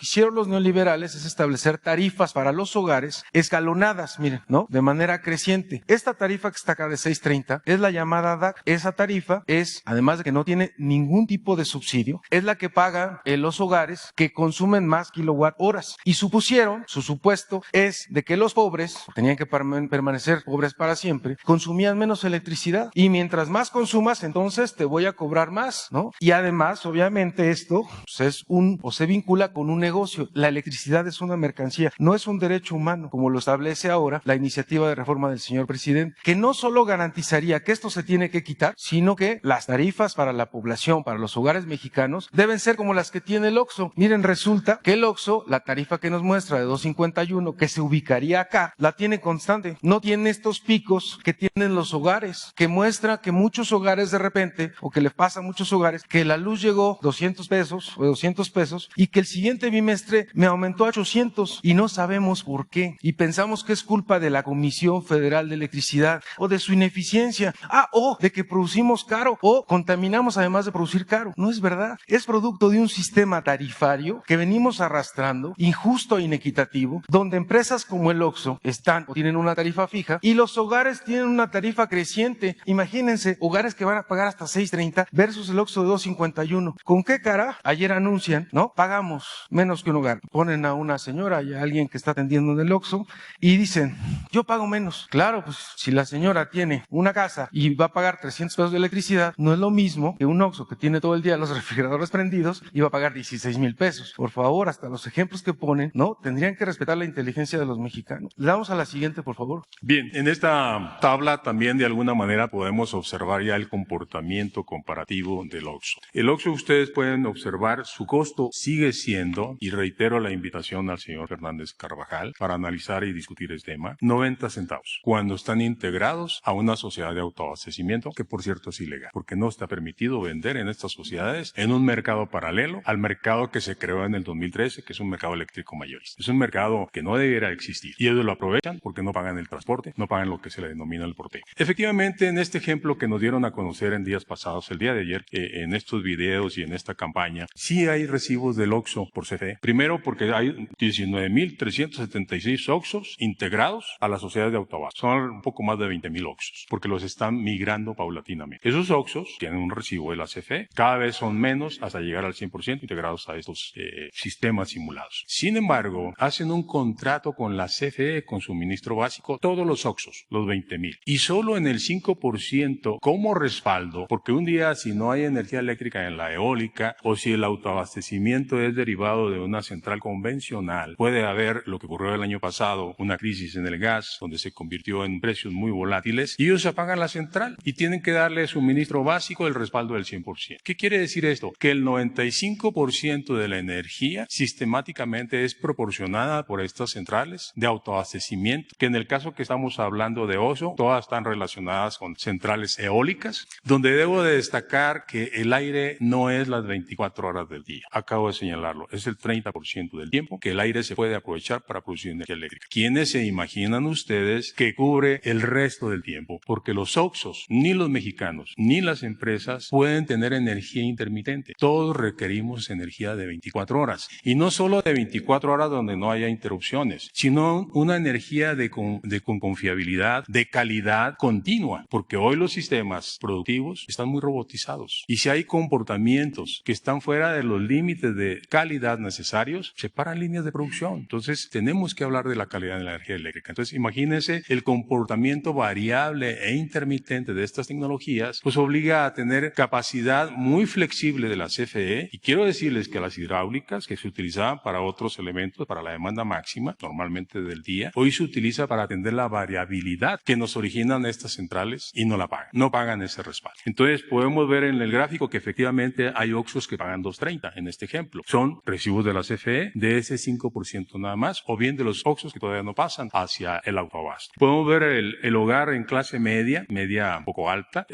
hicieron los neoliberales es establecer tarifas para los hogares escalonadas, miren, ¿no? De manera creciente. Esta tarifa que está acá de 6.30 es la llamada DAC. Esa tarifa es, además de que no tiene ningún tipo de subsidio, es la que pagan los hogares que consumen más kilowatt horas. Y su supuesto es de que los pobres, tenían que permanecer pobres para siempre, consumían menos electricidad. Y mientras más consumas, entonces te voy a cobrar más, ¿no? Y además, obviamente, esto pues, se vincula con un negocio. La electricidad es una mercancía, no es un derecho humano, como lo establece ahora la iniciativa de reforma del señor presidente, que no solo garantizaría que esto se tiene que quitar, sino que las tarifas para la población, para los hogares mexicanos, deben ser como las que tiene el OXXO. Miren, resulta que el OXXO, la tarifa que nos muestra de 2.51, que se ubicaría acá, la tiene constante. No tiene estos picos que tienen los hogares, que muestra que muchos hogares de repente, o que le pasa a muchos hogares, que la luz llegó 200 pesos o 200 pesos y que el siguiente bimestre me aumentó a 800 y no sabemos por qué. Y pensamos que es culpa de la Comisión Federal de Electricidad o de su ineficiencia. O de que producimos caro o contaminamos además de producir caro. No es verdad. Es producto de un sistema tarifario que venimos arrastrando, injusto e inequitativo, donde empresas como el OXXO están o tienen una tarifa fija y los hogares tienen una tarifa creciente. Imagínense, hogares que van a pagar hasta 6.30 versus el OXXO de 2.51. ¿Con qué cara? Ayer anuncian, ¿no? Pagamos menos que un hogar. Ponen a una señora y a alguien que está atendiendo en el OXXO y dicen, yo pago menos. Claro, pues si la señora tiene una casa y va a pagar 300 pesos de electricidad, electricidad, no es lo mismo que un Oxxo que tiene todo el día los refrigeradores prendidos y va a pagar 16,000 pesos. Por favor, hasta los ejemplos que ponen, ¿no? Tendrían que respetar la inteligencia de los mexicanos. Le damos a la siguiente, por favor. Bien, en esta tabla también de alguna manera podemos observar ya el comportamiento comparativo del Oxxo. El Oxxo, ustedes pueden observar, su costo sigue siendo, y reitero la invitación al señor Fernández Carvajal para analizar y discutir este tema, 90 centavos, cuando están integrados a una sociedad de autoabastecimiento, que por cierto es ilegal, porque no está permitido vender en estas sociedades en un mercado paralelo al mercado que se creó en el 2013, que es un mercado eléctrico mayorista. Es un mercado que no debiera existir, y ellos lo aprovechan porque no pagan el transporte, no pagan lo que se le denomina el porteo. Efectivamente, en este ejemplo que nos dieron a conocer en días pasados, el día de ayer, en estos videos y en esta campaña, sí hay recibos del Oxxo por CFE. Primero porque hay 19,376 Oxxos integrados a las sociedades de autoabasto. Son un poco más de 20,000 Oxxos, porque los están migrando paulatinamente. Esos Oxxos tienen un recibo de la CFE, cada vez son menos hasta llegar al 100% integrados a estos sistemas simulados. Sin embargo, hacen un contrato con la CFE, con suministro básico, todos los Oxxos, los 20,000. Y solo en el 5% como respaldo, porque un día si no hay energía eléctrica en la eólica o si el autoabastecimiento es derivado de una central convencional, puede haber lo que ocurrió el año pasado, una crisis en el gas, donde se convirtió en precios muy volátiles, y ellos apagan la central y tienen que darle suministro básico el respaldo del 100%. ¿Qué quiere decir esto? Que el 95% de la energía sistemáticamente es proporcionada por estas centrales de autoabastecimiento, que en el caso que estamos hablando de Oxxo, todas están relacionadas con centrales eólicas, donde debo de destacar que el aire no es las 24 horas del día. Acabo de señalarlo, es el 30% del tiempo que el aire se puede aprovechar para producir energía eléctrica. ¿Quiénes se imaginan ustedes que cubre el resto del tiempo? Porque los Oxxos, ni los mexicanos, ni las empresas pueden tener energía intermitente. Todos requerimos energía de 24 horas. Y no solo de 24 horas donde no haya interrupciones, sino una energía con confiabilidad, de calidad continua. Porque hoy los sistemas productivos están muy robotizados. Y si hay comportamientos que están fuera de los límites de calidad necesarios, se paran líneas de producción. Entonces, tenemos que hablar de la calidad de la energía eléctrica. Entonces, imagínense el comportamiento variable e intermitente de estas tecnologías, pues obliga a tener capacidad muy flexible de la CFE. Y quiero decirles que las hidráulicas que se utilizaban para otros elementos, para la demanda máxima, normalmente del día, hoy se utiliza para atender la variabilidad que nos originan estas centrales y no la pagan. No pagan ese respaldo. Entonces, podemos ver en el gráfico que efectivamente hay Oxxos que pagan 2.30 en este ejemplo. Son recibos de la CFE de ese 5% nada más, o bien de los Oxxos que todavía no pasan hacia el autoabasto. Podemos ver el hogar en clase media un poco alta,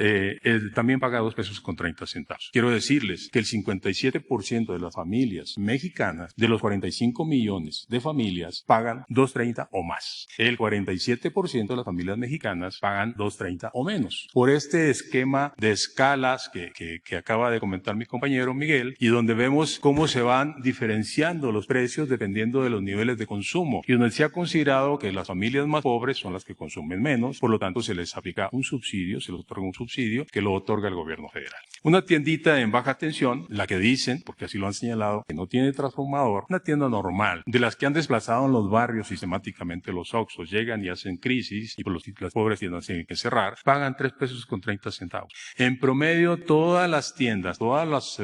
también paga 2 pesos con 30 centavos. Quiero decirles que el 57% de las familias mexicanas, de los 45 millones de familias, pagan 2.30 o más. El 47% de las familias mexicanas pagan 2.30 o menos. Por este esquema de escalas que acaba de comentar mi compañero Miguel, y donde vemos cómo se van diferenciando los precios dependiendo de los niveles de consumo, y donde se ha considerado que las familias más pobres son las que consumen menos, por lo tanto se les aplica un subsidio, se les otorga un subsidio que lo otorga el gobierno federal. Una tiendita en baja tensión, la que dicen, porque así lo han señalado, que no tiene transformador, una tienda normal, de las que han desplazado en los barrios sistemáticamente los Oxxos, llegan y hacen crisis, y las pobres tiendas tienen que cerrar, pagan 3 pesos con 30 centavos. En promedio, todas las tiendas, todos los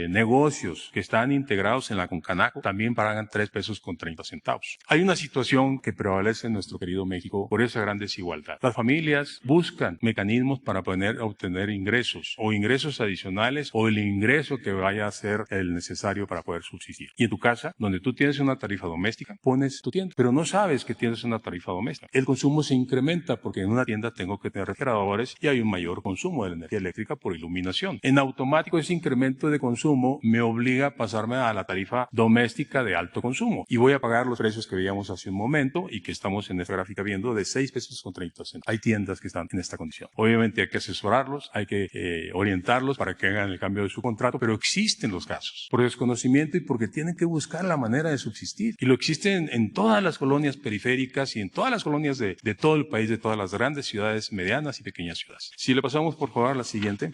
negocios que están integrados en la Concanaco también pagan 3 pesos con 30 centavos. Hay una situación que prevalece en nuestro querido México por esa gran desigualdad. Las familias buscan mecanismos para poder obtener ingresos, o ingresos adicionales, o el ingreso que vaya a ser el necesario para poder subsistir. Y en tu casa, donde tú tienes una tarifa doméstica, pones tu tienda, pero no sabes que tienes una tarifa doméstica. El consumo se incrementa porque en una tienda tengo que tener refrigeradores y hay un mayor consumo de la energía eléctrica por iluminación. En automático, ese incremento de consumo me obliga a pasarme a la tarifa doméstica de alto consumo y voy a pagar los precios que veíamos hace un momento y que estamos en esta gráfica viendo de 6 pesos con 30 centavos. Hay tiendas que están en esta condición. Obviamente hay que asesorarlos, hay que orientarlos para que hagan el cambio de su contrato, pero existen los casos por desconocimiento y porque tienen que buscar la manera de subsistir. Y lo existen en todas las colonias periféricas y en todas las colonias de todo el país, de todas las grandes ciudades, medianas y pequeñas ciudades. Si le pasamos por favor a la siguiente.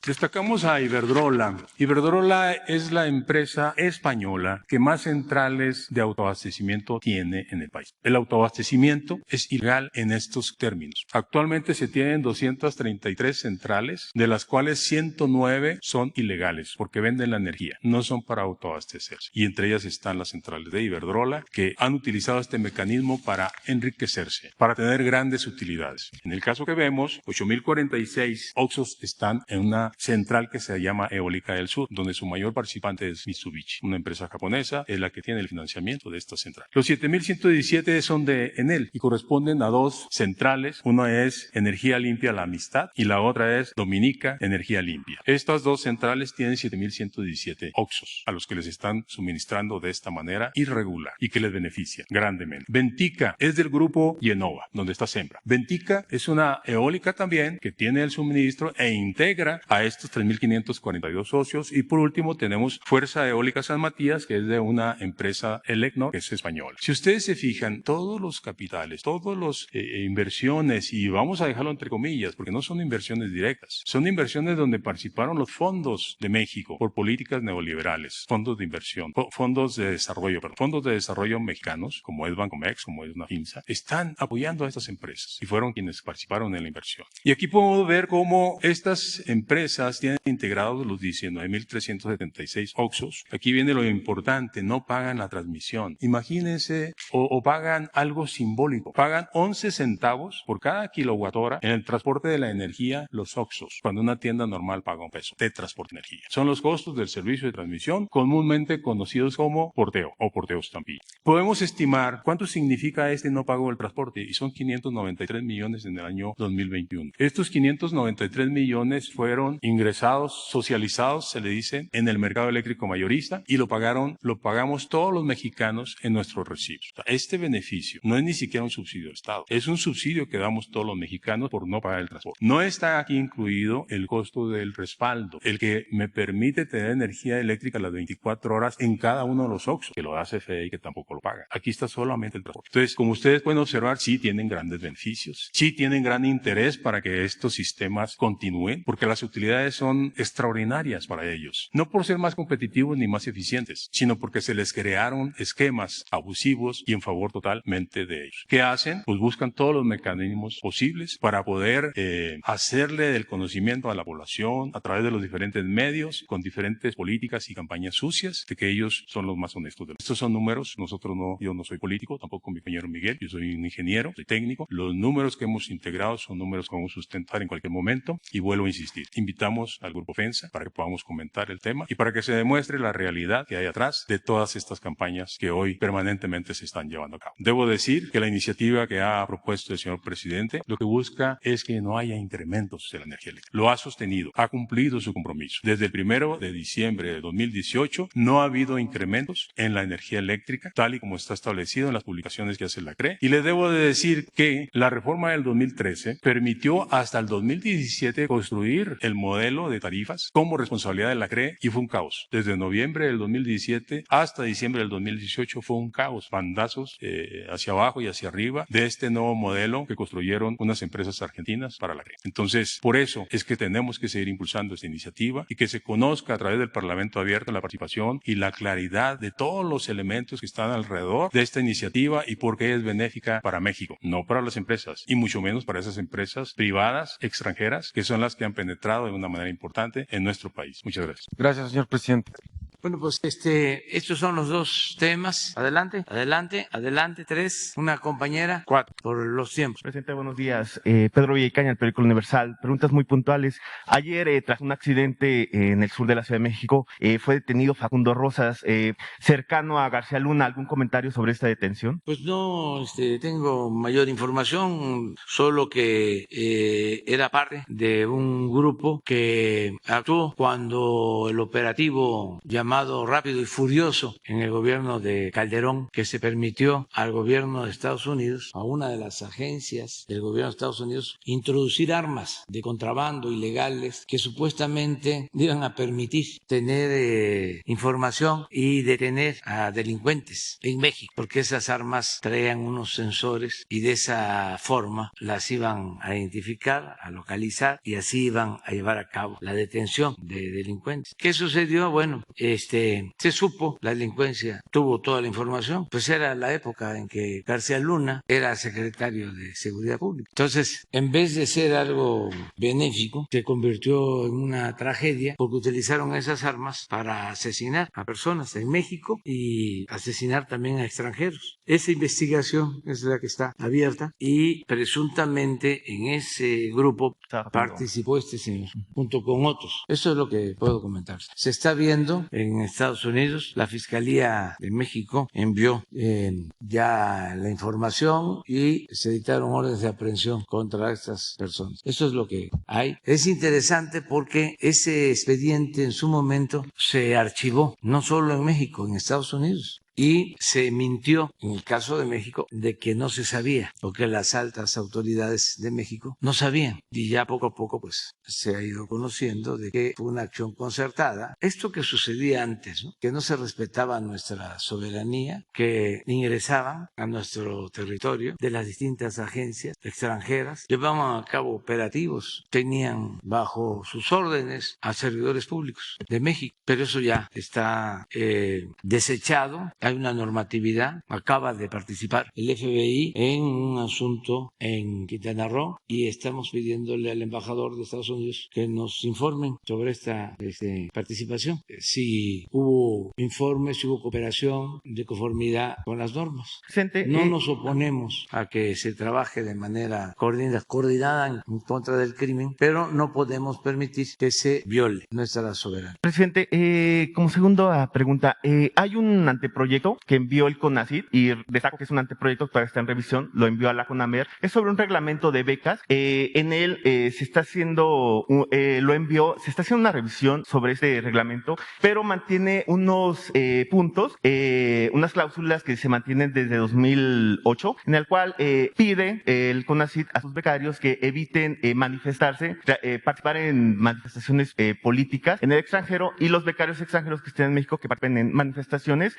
Destacamos a Iberdrola. Iberdrola es la empresa española que más centrales de autoabastecimiento tiene en el país. El autoabastecimiento es ilegal en estos términos. Actualmente se tienen 233 centrales, de las cuales 109 son ilegales porque venden la energía, no son para autoabastecerse. Y entre ellas están las centrales de Iberdrola, que han utilizado este mecanismo para enriquecerse, para tener grandes utilidades. En el caso que vemos, 8.046 OXXOs están en una central que se llama Eólica del Sur, donde su mayor participante es Mitsubishi, una empresa japonesa, es la que tiene el financiamiento de esta central. Los 7.117 son de Enel y corresponden a dos centrales. Una es Energía Limpia La Amistad y la otra es Dominica Energía Limpia. Estas dos centrales tienen 7.117 OXXOs, a los que les están suministrando de esta manera irregular y que les beneficia grandemente. Ventica es del grupo Yenova, donde está Sempra. Ventica es una eólica también que tiene el suministro e integra a estos 3.542 socios. Y por último tenemos Fuerza Eólica San Matías, que es de una empresa Elecnor, que es española. Si ustedes se fijan, todos los capitales, todas las inversiones, y vamos a dejarlo entre comillas, porque no son inversiones directas, son inversiones donde participaron los fondos de México por políticas neoliberales, fondos de inversión, fondos de desarrollo mexicanos, como es Bancomex, como es una FIMSA, están apoyando a estas empresas y fueron quienes participaron en la inversión. Y aquí podemos ver cómo estas empresas tienen integrados los 19.376 OXXOs. Aquí viene lo importante, no pagan la transmisión. Imagínense, o pagan algo simbólico. Pagan 11 centavos por cada kilowatthora en el transporte de la energía, los OXXOs, cuando una tienda normal paga $1 de transporte de energía. Son los costos del servicio de transmisión, comúnmente conocidos como porteo o porteo estampilla. Podemos estimar cuánto significa este no pago del transporte, y son 593 millones en el año 2021. Estos 593 millones fueron ingresados, socializados, se le dice, en el mercado eléctrico mayorista, y lo pagamos todos los mexicanos en nuestros recibos. O sea, este beneficio no es ni siquiera un subsidio de Estado, es un subsidio que damos todos los mexicanos por no pagar el transporte. No está aquí incluido el costo del respaldo, el que me permite tener energía eléctrica las 24 horas en cada uno de los OXXO, que lo da CFE y que tampoco lo paga. Aquí está solamente el transporte. Entonces, como ustedes pueden observar, sí tienen grandes beneficios, sí tienen gran interés para que estos sistemas continúen, porque las utilidades son extraordinarias para ellos. No por ser más competitivos ni más eficientes, sino porque se les crearon esquemas abusivos y en favor totalmente de ellos. ¿Qué hacen? Pues buscan todos los mecanismos posibles para poder hacerle del conocimiento a la población a través de los diferentes medios, con diferentes políticas y campañas sucias, de que ellos son los más honestos. Estos son números, yo no soy político, tampoco mi compañero Miguel, yo soy un ingeniero, soy técnico. Los números que hemos integrado son números que vamos a sustentar en cualquier momento, y vuelvo a insistir, invitamos al Grupo FEMSA para que podamos comentar el tema y para que se demuestre la realidad que hay atrás de todas estas campañas que hoy permanentemente se están llevando a cabo. Debo decir que la iniciativa que ha propuesto el señor presidente lo que busca es que no haya incrementos de la energía eléctrica. Lo ha sostenido, ha cumplido su compromiso. Desde el 1 de diciembre de 2018 no ha habido incrementos en la energía eléctrica, tal y como está establecido en las publicaciones que hace la CRE. Y les debo de decir que la reforma del 2013 permitió hasta el 2017 construir el modelo de tarifas como responsabilidad de la CRE, y fue un caos. Desde noviembre del 2017 hasta diciembre del 2018 fue un caos, bandazos hacia abajo y hacia arriba de este nuevo modelo que construyeron unas empresas argentinas para la CRE. Entonces, por eso es que tenemos que seguir impulsando esta iniciativa y que se conozca a través del Parlamento abierto la participación y la claridad de todos los elementos que están alrededor de esta iniciativa y por qué es benéfica para México, no para las empresas, y mucho menos para esas empresas privadas, extranjeras, que son las que han penetrado de una manera importante en nuestro país. Muchas gracias. Gracias, señor presidente. Bueno, pues estos son los dos temas. Adelante, adelante, adelante. 3, una compañera. 4, por los tiempos. Presidente, buenos días. Pedro Villacaña, el Periódico Universal. Preguntas muy puntuales. Ayer, tras un accidente en el sur de la Ciudad de México, fue detenido Facundo Rosas, cercano a García Luna. ¿Algún comentario sobre esta detención? Pues no tengo mayor información, solo que era parte de un grupo que actuó cuando el operativo llamado llamado Rápido y Furioso en el gobierno de Calderón, que se permitió al gobierno de Estados Unidos, a una de las agencias del gobierno de Estados Unidos, introducir armas de contrabando ilegales que supuestamente iban a permitir tener información y detener a delincuentes en México, porque esas armas traían unos sensores y de esa forma las iban a identificar, a localizar y así iban a llevar a cabo la detención de delincuentes. ¿Qué sucedió? Bueno, se supo, la delincuencia tuvo toda la información, pues era la época en que García Luna era secretario de Seguridad Pública. Entonces, en vez de ser algo benéfico, se convirtió en una tragedia porque utilizaron esas armas para asesinar a personas en México y asesinar también a extranjeros. Esa investigación es la que está abierta y presuntamente en ese grupo participó este señor junto con otros. Eso es lo que puedo comentar. Se está viendo en Estados Unidos, la Fiscalía de México envió ya la información y se dictaron órdenes de aprehensión contra estas personas. Eso es lo que hay. Es interesante porque ese expediente en su momento se archivó, no solo en México, en Estados Unidos. Y se mintió, en el caso de México, de que no se sabía, o que las altas autoridades de México no sabían. Y ya poco a poco, pues, se ha ido conociendo de que fue una acción concertada. Esto que sucedía antes, ¿no? Que no se respetaba nuestra soberanía, que ingresaban a nuestro territorio de las distintas agencias extranjeras, llevaban a cabo operativos, tenían bajo sus órdenes a servidores públicos de México, pero eso ya está desechado. Hay una normatividad, acaba de participar el FBI en un asunto en Quintana Roo y estamos pidiéndole al embajador de Estados Unidos que nos informen sobre esta participación. Si hubo informes, si hubo cooperación de conformidad con las normas. No nos oponemos a que se trabaje de manera coordinada en contra del crimen, pero no podemos permitir que se viole nuestra soberanía. Presidente, como segunda pregunta, hay un anteproyecto que envió el CONACYT, y destaco que es un anteproyecto que todavía está en revisión, lo envió a la CONAMER, es sobre un reglamento de becas. En él se está haciendo una revisión sobre este reglamento, pero mantiene unos puntos, unas cláusulas que se mantienen desde 2008, en el cual pide el CONACYT a sus becarios que eviten participar en manifestaciones políticas en el extranjero, y los becarios extranjeros que estén en México que participen en manifestaciones.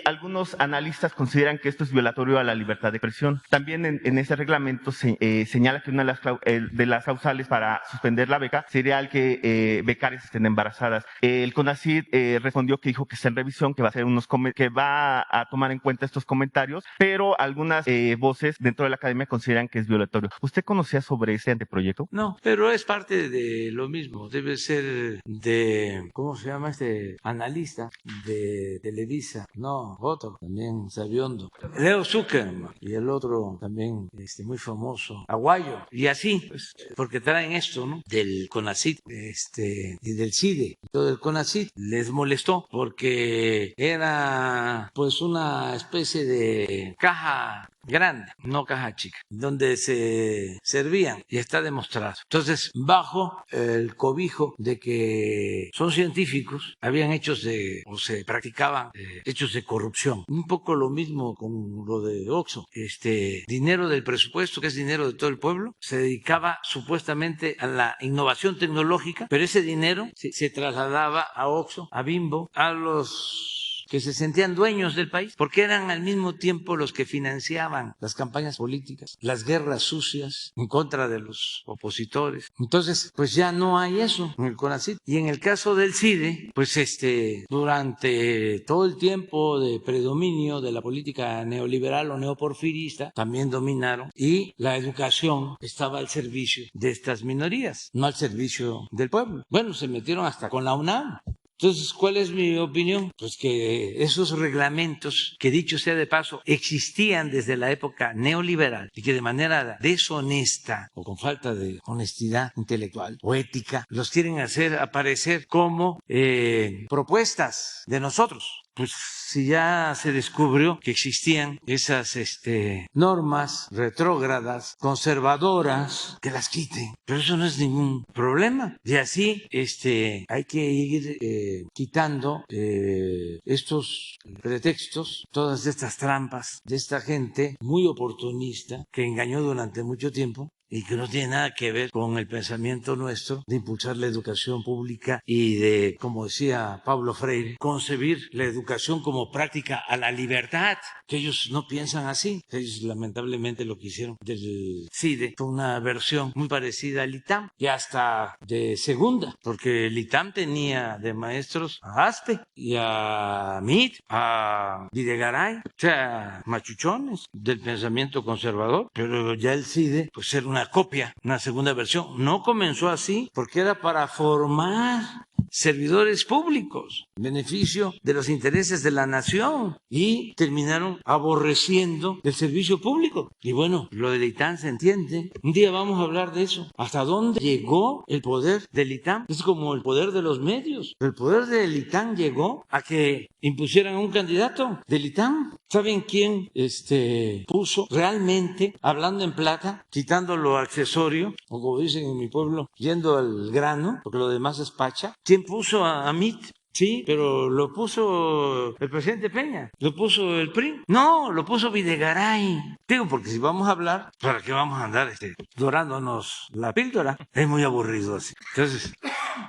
Algunos analistas consideran que esto es violatorio a la libertad de expresión. También en ese reglamento señala que una de las causales para suspender la beca sería el que becarias estén embarazadas. El CONACYT respondió que dijo que está en revisión, que va a tomar en cuenta estos comentarios, pero algunas voces dentro de la academia consideran que es violatorio. ¿Usted conocía sobre ese anteproyecto? No, pero es parte de lo mismo. Debe ser de, ¿cómo se llama este analista de Televisa? No, otro también sabiondo. Leo Zuckerman y el otro también muy famoso, Aguayo. Y así, pues, porque traen esto, ¿no? Del CONACYT y del CIDE. Todo el CONACYT les molestó porque era pues una especie de caja grande, no caja chica, donde se servían y está demostrado. Entonces, bajo el cobijo de que son científicos, habían se practicaban hechos de corrupción. Un poco lo mismo con lo de Oxxo. Dinero del presupuesto, que es dinero de todo el pueblo, se dedicaba supuestamente a la innovación tecnológica, pero ese dinero se trasladaba a Oxxo, a Bimbo, a los que se sentían dueños del país, porque eran al mismo tiempo los que financiaban las campañas políticas, las guerras sucias en contra de los opositores. Entonces, pues ya no hay eso en el CONACYT. Y en el caso del CIDE, pues durante todo el tiempo de predominio de la política neoliberal o neoporfirista, también dominaron, y la educación estaba al servicio de estas minorías, no al servicio del pueblo. Bueno, se metieron hasta con la UNAM. Entonces, ¿cuál es mi opinión? Pues que esos reglamentos, que dicho sea de paso, existían desde la época neoliberal y que de manera deshonesta o con falta de honestidad intelectual o ética, los quieren hacer aparecer como propuestas de nosotros. pues si ya se descubrió que existían esas normas retrógradas, conservadoras, que las quiten. Pero eso no es ningún problema. Y así hay que ir quitando estos pretextos, todas estas trampas de esta gente muy oportunista que engañó durante mucho tiempo y que no tiene nada que ver con el pensamiento nuestro de impulsar la educación pública y de, como decía Pablo Freire, concebir la educación como práctica a la libertad, que ellos no piensan así. Ellos lamentablemente lo que hicieron del CIDE fue una versión muy parecida al ITAM y hasta de segunda, porque el ITAM tenía de maestros a Aspe y a Meade, a Videgaray, o sea, machuchones del pensamiento conservador, pero ya el CIDE pues era una copia, una segunda versión. No comenzó así porque era para formar servidores públicos, en beneficio de los intereses de la nación, y terminaron aborreciendo el servicio público. Y bueno, lo del ITAM se entiende. Un día vamos a hablar de eso. ¿Hasta dónde llegó el poder del ITAM? Es como el poder de los medios. El poder del ITAM llegó a que impusieran a un candidato del ITAM. ¿Saben quién puso realmente, hablando en plata, quitando lo accesorio, o como dicen en mi pueblo, yendo al grano, porque lo demás es pacha? ¿Quién puso a Meade? Sí, pero lo puso el presidente Peña, lo puso el PRI. No, lo puso Videgaray. Digo, porque si vamos a hablar, ¿para qué vamos a andar dorándonos la píldora? Es muy aburrido así. Entonces,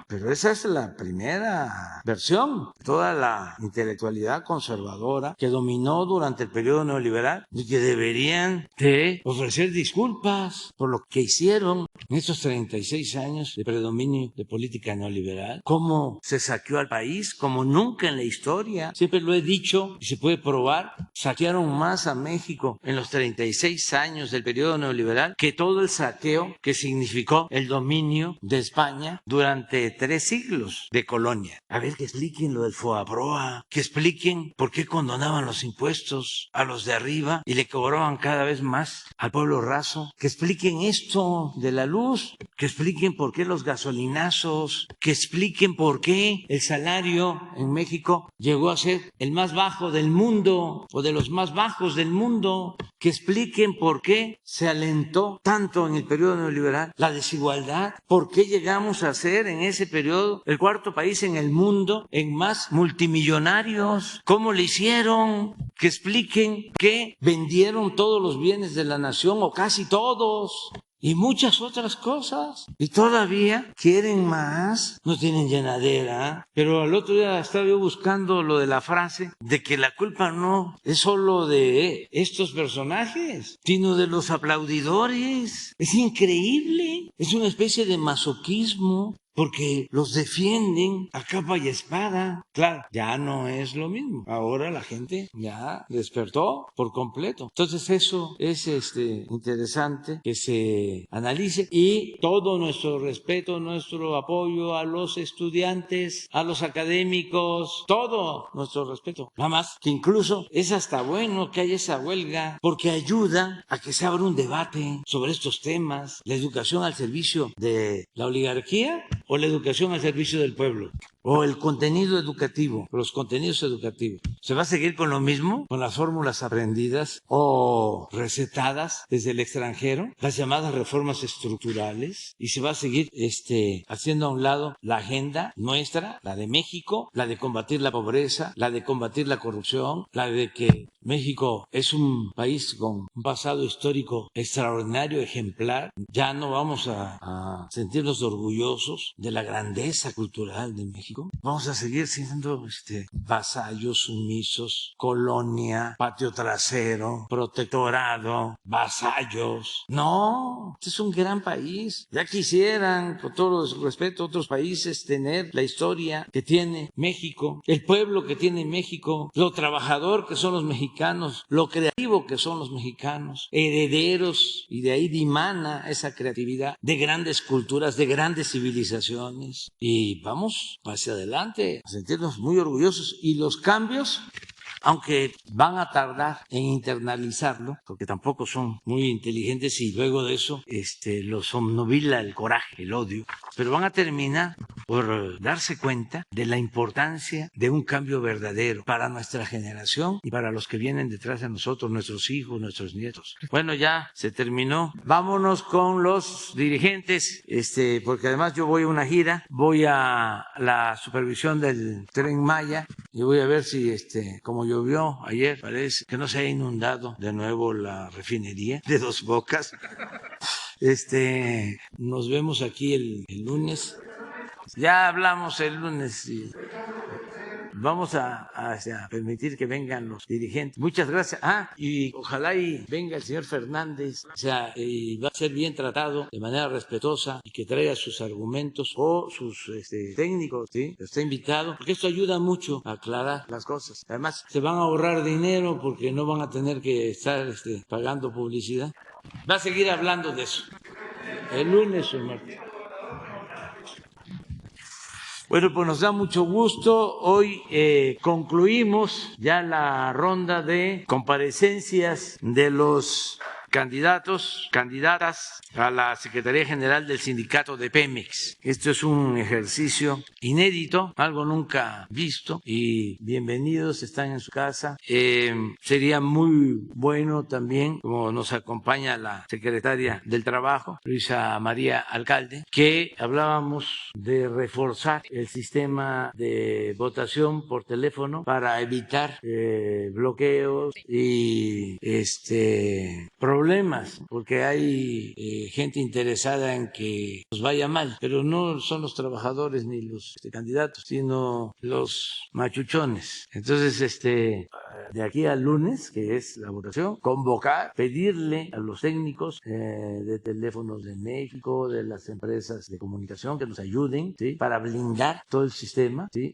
pero esa es la primera versión. Toda la intelectualidad conservadora que dominó durante el periodo neoliberal y que deberían de ofrecer disculpas por lo que hicieron en estos 36 años de predominio de política neoliberal. Cómo se saqueó al país como nunca en la historia. Siempre lo he dicho y se puede probar. Saquearon más a México en los 36 años del periodo neoliberal que todo el saqueo que significó el dominio de España durante 3 siglos de colonia. A ver, que expliquen lo del FOAPROA, que expliquen por qué condonaban los impuestos a los de arriba y le cobraban cada vez más al pueblo raso, que expliquen esto de la luz, que expliquen por qué los gasolinazos, que expliquen por qué el salario en México llegó a ser el más bajo del mundo o de los más bajos del mundo, que expliquen por qué se alentó tanto en el periodo neoliberal la desigualdad, por qué llegamos a ser en ese periodo el 4º país en el mundo en más multimillonarios, cómo le hicieron, que expliquen que vendieron todos los bienes de la nación o casi todos, y muchas otras cosas. Y todavía quieren más, no tienen llenadera. Pero al otro día estaba yo buscando lo de la frase de que la culpa no es solo de estos personajes, sino de los aplaudidores. Es increíble, es una especie de masoquismo, porque los defienden a capa y espada. Claro, ya no es lo mismo. Ahora la gente ya despertó por completo. Entonces eso es interesante que se analice, y todo nuestro respeto, nuestro apoyo a los estudiantes, a los académicos, todo nuestro respeto. Nada más que incluso es hasta bueno que haya esa huelga, porque ayuda a que se abra un debate sobre estos temas, la educación al servicio de la oligarquía o la educación al servicio del pueblo, o el contenido educativo, los contenidos educativos. ¿Se va a seguir con lo mismo? ¿Con las fórmulas aprendidas o recetadas desde el extranjero? Las llamadas reformas estructurales. ¿Y se va a seguir haciendo a un lado la agenda nuestra, la de México, la de combatir la pobreza, la de combatir la corrupción, la de que México es un país con un pasado histórico extraordinario, ejemplar? Ya no vamos a sentirnos orgullosos de la grandeza cultural de México. Vamos a seguir siendo vasallos sumisos, colonia, patio trasero, protectorado, vasallos. No, este es un gran país. Ya quisieran, con todo el respeto, otros países tener la historia que tiene México, el pueblo que tiene México, lo trabajador que son los mexicanos, lo creativo que son los mexicanos, herederos, y de ahí dimana esa creatividad de grandes culturas, de grandes civilizaciones. Y vamos hacia adelante, a sentirnos muy orgullosos. Y los cambios, aunque van a tardar en internalizarlo, porque tampoco son muy inteligentes y luego de eso los obnubila el coraje, el odio, pero van a terminar por darse cuenta de la importancia de un cambio verdadero para nuestra generación y para los que vienen detrás de nosotros, nuestros hijos, nuestros nietos. Bueno, ya se terminó. Vámonos con los dirigentes, porque además yo voy a una gira, voy a la supervisión del Tren Maya y voy a ver si, como llovió ayer, parece que no se ha inundado de nuevo la refinería de Dos Bocas. Nos vemos aquí el lunes. Ya hablamos el lunes y vamos a permitir que vengan los dirigentes. Muchas gracias. Y ojalá y venga el señor Fernández, y va a ser bien tratado de manera respetuosa y que traiga sus argumentos o sus técnicos, ¿sí? Está invitado, porque esto ayuda mucho a aclarar las cosas. Además, se van a ahorrar dinero porque no van a tener que estar pagando publicidad. Va a seguir hablando de eso el lunes o el martes. Bueno, pues nos da mucho gusto. Hoy concluimos ya la ronda de comparecencias de los candidatas a la Secretaría General del Sindicato de Pemex. Esto es un ejercicio inédito, algo nunca visto, y bienvenidos, están en su casa. Sería muy bueno también, como nos acompaña la secretaria del Trabajo, Luisa María Alcalde, que hablábamos de reforzar el sistema de votación por teléfono para evitar bloqueos y problemas, porque hay gente interesada en que nos vaya mal, pero no son los trabajadores ni los candidatos, sino los machuchones. Entonces, de aquí al lunes, que es la votación, convocar, pedirle a los técnicos de teléfonos de México, de las empresas de comunicación, que nos ayuden, ¿sí?, para blindar todo el sistema, ¿sí?,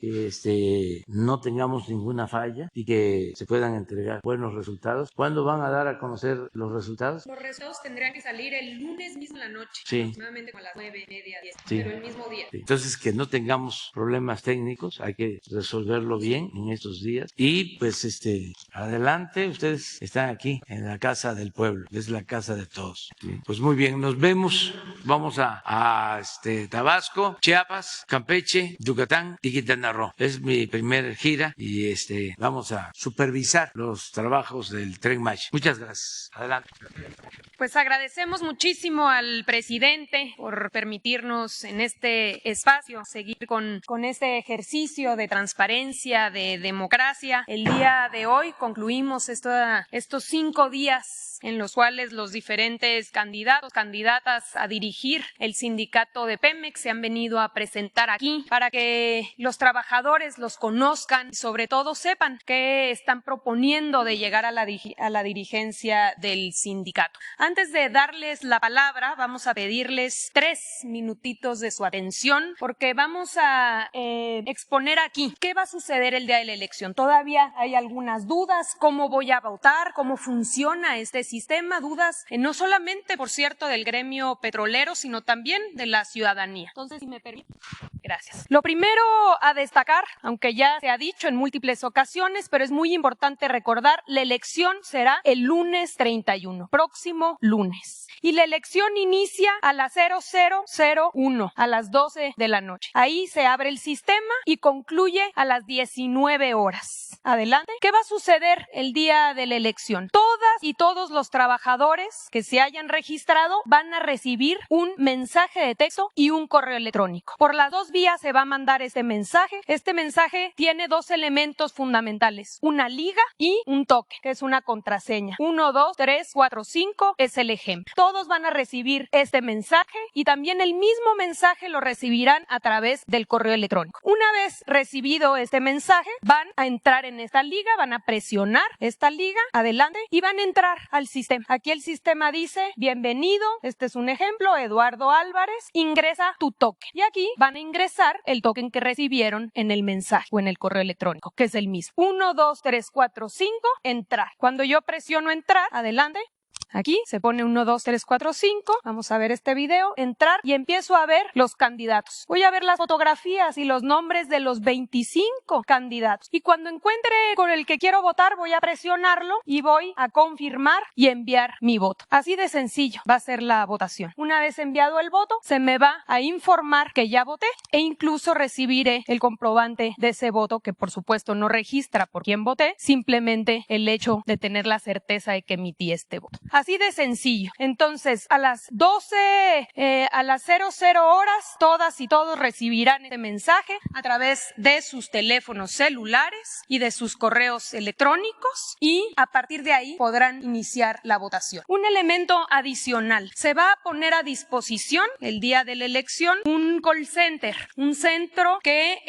no tengamos ninguna falla y que se puedan entregar buenos resultados. ¿Cuándo van a dar a conocer los resultados? Los resultados tendrían que salir el lunes mismo en la noche, sí, aproximadamente como a las 9:30, 10, sí, pero el mismo día. Sí. Entonces, que no tengamos problemas técnicos, hay que resolverlo bien en estos días. Y pues, adelante, ustedes están aquí en la casa del pueblo, es la casa de todos. ¿Sí? Pues muy bien, nos vemos. Vamos a Tabasco, Chiapas, Campeche, Yucatán y Quintana Roo. Es mi primer gira y vamos a supervisar los trabajos del Tren Maya. Muchas gracias. Adelante. Pues agradecemos muchísimo al presidente por permitirnos en este espacio seguir con este ejercicio de transparencia, de democracia. El día de hoy concluimos estos 5 días en los cuales los diferentes candidatas a dirigir el sindicato de Pemex se han venido a presentar aquí para que los trabajadores los conozcan y sobre todo sepan qué están proponiendo de llegar a la dirigencia del sindicato. Antes de darles la palabra, vamos a pedirles 3 minutitos de su atención porque vamos a exponer aquí qué va a suceder el día de la elección. Todavía hay algunas dudas, cómo voy a votar, cómo funciona este sistema, dudas no solamente, por cierto, del gremio petrolero, sino también de la ciudadanía. Entonces, si me permite. Gracias. Lo primero a destacar, aunque ya se ha dicho en múltiples ocasiones, pero es muy importante recordar, la elección será el lunes 31, próximo lunes. Y la elección inicia a las 00:01, a las 12 de la noche. Ahí se abre el sistema y concluye a las 19 horas. Adelante. ¿Qué va a suceder el día de la elección? Todas y todos los trabajadores que se hayan registrado van a recibir un mensaje de texto y un correo electrónico. Por las dos vías se va a mandar este mensaje. Este mensaje tiene 2 elementos fundamentales, una liga y un token, que es una contraseña. 1, 2, 3, 4, 5 es el ejemplo. Todos van a recibir este mensaje y también el mismo mensaje lo recibirán a través del correo electrónico. Una vez recibido este mensaje, van a entrar en esta liga, van a presionar esta liga, adelante, y van a entrar al sistema. Aquí el sistema dice, bienvenido, este es un ejemplo, Eduardo Álvarez, ingresa tu token. Y aquí van a ingresar el token que recibieron en el mensaje o en el correo electrónico, que es el mismo. 1, 2, 3, 4, 5, entrar. Cuando yo presiono entrar, adelante, Aquí se pone 1, 2, 3, 4, 5. Vamos a ver este video, entrar y empiezo a ver los candidatos. Voy a ver las fotografías y los nombres de los 25 candidatos. Y cuando encuentre con el que quiero votar, voy a presionarlo y voy a confirmar y enviar mi voto. Así de sencillo va a ser la votación. Una vez enviado el voto, se me va a informar que ya voté e incluso recibiré el comprobante de ese voto, que por supuesto no registra por quién voté, simplemente el hecho de tener la certeza de que emití este voto. Así de sencillo. Entonces, a las 00 horas, todas y todos recibirán este mensaje a través de sus teléfonos celulares y de sus correos electrónicos, y a partir de ahí podrán iniciar la votación. Un elemento adicional: se va a poner a disposición el día de la elección un call center, un centro que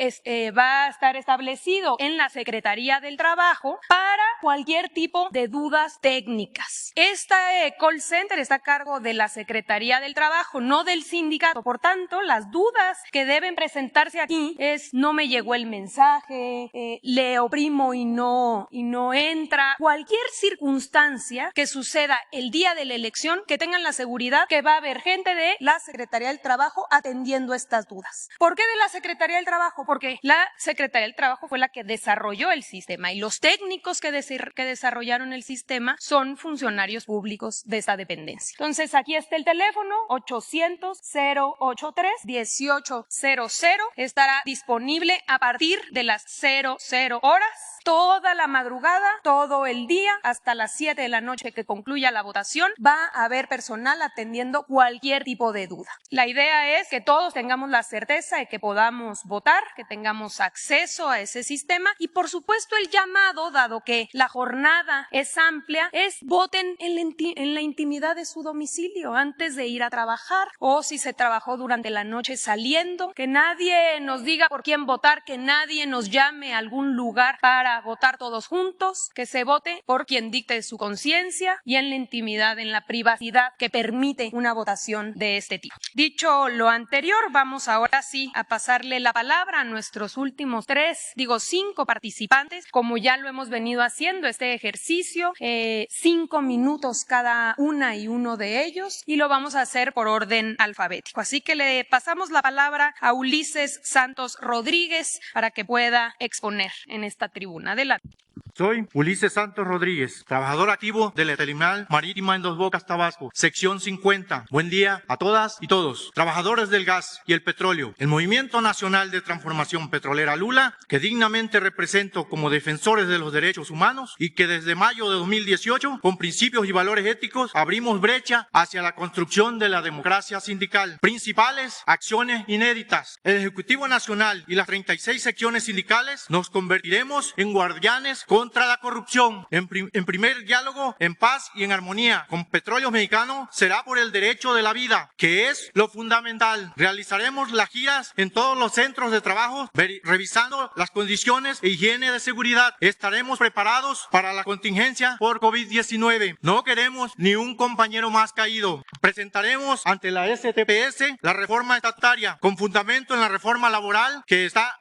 va a estar establecido en la Secretaría del Trabajo para cualquier tipo de dudas técnicas. Este call center está a cargo de la Secretaría del Trabajo, no del sindicato. Por tanto, las dudas que deben presentarse aquí es: no me llegó el mensaje, le oprimo y no entra. Cualquier circunstancia que suceda el día de la elección, que tengan la seguridad que va a haber gente de la Secretaría del Trabajo atendiendo estas dudas. ¿Por qué de la Secretaría del Trabajo? Porque la Secretaría del Trabajo fue la que desarrolló el sistema, y los técnicos que desarrollaron el sistema son funcionarios públicos de esta dependencia. Entonces, aquí está el teléfono: 800-083-1800. Estará disponible a partir de las 00 horas, toda la madrugada, todo el día, hasta las 7 de la noche que concluya la votación. Va a haber personal atendiendo cualquier tipo de duda. La idea es que todos tengamos la certeza de que podamos votar, que tengamos acceso a ese sistema, y por supuesto el llamado, dado que la jornada es amplia, es: voten en la intimidad de su domicilio antes de ir a trabajar, o si se trabajó durante la noche saliendo. Que nadie nos diga por quién votar, que nadie nos llame a algún lugar para votar todos juntos, que se vote por quien dicte su conciencia y en la intimidad, en la privacidad que permite una votación de este tipo. Dicho lo anterior, vamos ahora sí a pasarle la palabra a nuestros últimos 5 participantes. Como ya lo hemos venido haciendo este ejercicio, 5 minutos cada una y uno de ellos, y lo vamos a hacer por orden alfabético. Así que le pasamos la palabra a Ulises Santos Rodríguez para que pueda exponer en esta tribuna. Adelante. Soy Ulises Santos Rodríguez, trabajador activo de la Terminal Marítima en Dos Bocas, Tabasco, sección 50. Buen día a todas y todos, trabajadores del gas y el petróleo. El Movimiento Nacional de Transformación Petrolera Lula, que dignamente represento como defensores de los derechos humanos y que desde mayo de 2018, con principios y valores éticos, abrimos brecha hacia la construcción de la democracia sindical. Principales acciones inéditas: el Ejecutivo Nacional y las 36 secciones sindicales nos convertiremos en guardianes contra la corrupción. En primer diálogo, en paz y en armonía con Petróleos Mexicanos, será por el derecho de la vida, que es lo fundamental. Realizaremos las giras en todos los centros de trabajo, revisando las condiciones e higiene de seguridad. Estaremos preparados para la contingencia por COVID-19. No queremos ni un compañero más caído. Presentaremos ante la STPS la reforma estatutaria con fundamento en la reforma laboral que esta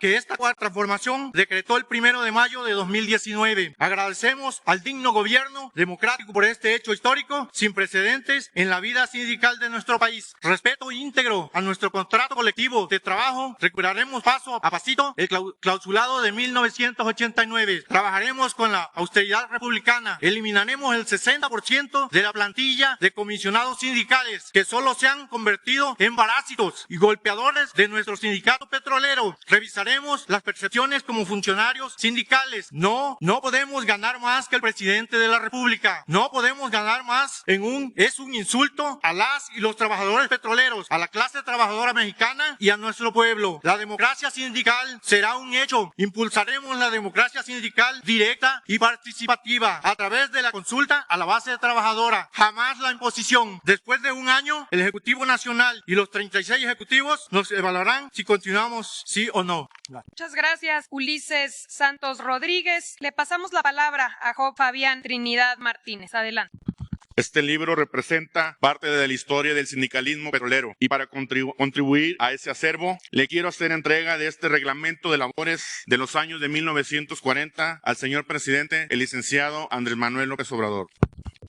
transformación decretó el 1 de mayo de 2019. Agradecemos al digno gobierno democrático por este hecho histórico sin precedentes en la vida sindical de nuestro país. Respeto íntegro a nuestro contrato colectivo de trabajo. Recuperaremos paso a pasito el clausulado de 1989. Trabajaremos con la austeridad republicana. Eliminaremos el 60% de la plantilla de comisionados sindicales que solo se han convertido en parásitos y golpeadores de nuestro sindicato petrolero. Revisaremos las percepciones como funcionarios sindicales. No podemos ganar más que el presidente de la República. No podemos ganar más es un insulto a las y los trabajadores petroleros, a la clase trabajadora mexicana y a nuestro pueblo. La democracia sindical será un hecho. Impulsaremos la democracia sindical directa y participativa a través de la consulta a la base trabajadora. Jamás la imposición. Después de un año, el Ejecutivo Nacional y los 36 ejecutivos nos evaluarán si continuamos sí o no. Muchas gracias, Ulises Santos Rodríguez. Le pasamos la palabra a Job Fabián Trinidad Martínez. Adelante. Este libro representa parte de la historia del sindicalismo petrolero y para contribuir a ese acervo, le quiero hacer entrega de este reglamento de labores de los años de 1940 al señor presidente, el licenciado Andrés Manuel López Obrador.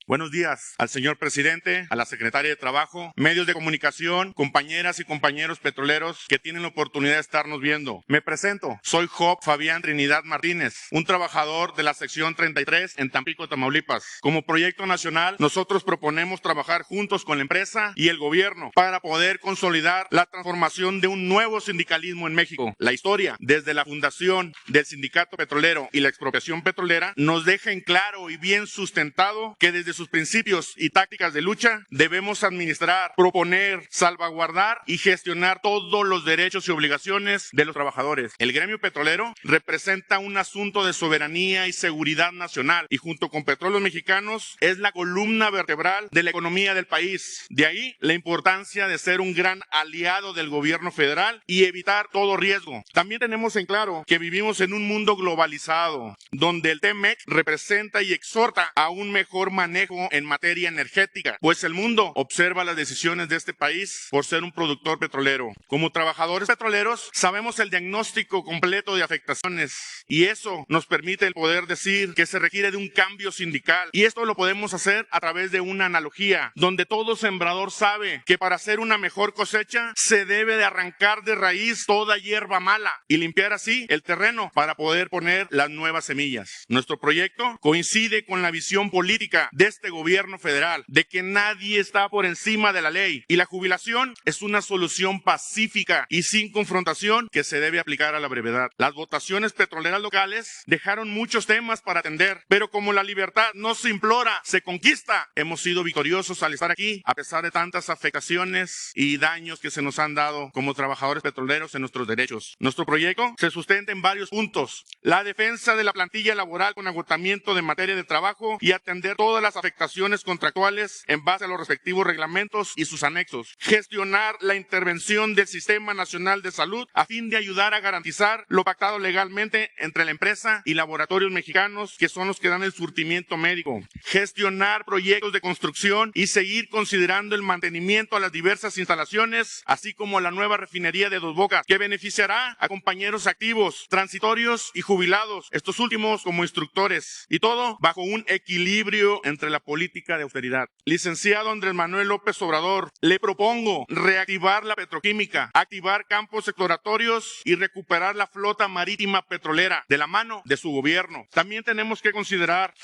Buenos días al señor presidente, a la secretaria de Trabajo, medios de comunicación, compañeras y compañeros petroleros que tienen la oportunidad de estarnos viendo. Me presento, soy Job Fabián Trinidad Martínez, un trabajador de la sección 33 en Tampico, Tamaulipas. Como proyecto nacional, nosotros proponemos trabajar juntos con la empresa y el gobierno para poder consolidar la transformación de un nuevo sindicalismo en México. La historia, desde la fundación del sindicato petrolero y la expropiación petrolera, nos deja en claro y bien sustentado que desde sus principios y tácticas de lucha debemos administrar, proponer, salvaguardar y gestionar todos los derechos y obligaciones de los trabajadores. El gremio petrolero representa un asunto de soberanía y seguridad nacional y junto con Petróleos Mexicanos es la columna vertebral de la economía del país. De ahí la importancia de ser un gran aliado del gobierno federal y evitar todo riesgo. También tenemos en claro que vivimos en un mundo globalizado, donde el TEMEC representa y exhorta a un mejor manejo en materia energética, pues el mundo observa las decisiones de este país por ser un productor petrolero. Como trabajadores petroleros, sabemos el diagnóstico completo de afectaciones y eso nos permite el poder decir que se requiere de un cambio sindical y esto lo podemos hacer a través de una analogía, donde todo sembrador sabe que para hacer una mejor cosecha se debe de arrancar de raíz toda hierba mala y limpiar así el terreno para poder poner las nuevas semillas. Nuestro proyecto coincide con la visión política de este gobierno federal, de que nadie está por encima de la ley y la jubilación es una solución pacífica y sin confrontación que se debe aplicar a la brevedad. Las votaciones petroleras locales dejaron muchos temas para atender, pero como la libertad no se implora, se conquista. Hemos sido victoriosos al estar aquí, a pesar de tantas afectaciones y daños que se nos han dado como trabajadores petroleros en nuestros derechos. Nuestro proyecto se sustenta en varios puntos. La defensa de la plantilla laboral con agotamiento de materia de trabajo y atender todas las afectaciones contractuales en base a los respectivos reglamentos y sus anexos. Gestionar la intervención del Sistema Nacional de Salud a fin de ayudar a garantizar lo pactado legalmente entre la empresa y laboratorios mexicanos que son los que dan el surtimiento médico. Gestionar proyectos de construcción y seguir considerando el mantenimiento a las diversas instalaciones, así como la nueva refinería de Dos Bocas, que beneficiará a compañeros activos, transitorios y jubilados, estos últimos como instructores, y todo bajo un equilibrio entre la política de austeridad. Licenciado Andrés Manuel López Obrador, le propongo reactivar la petroquímica, activar campos exploratorios y recuperar la flota marítima petrolera de la mano de su gobierno. También tenemos que considerar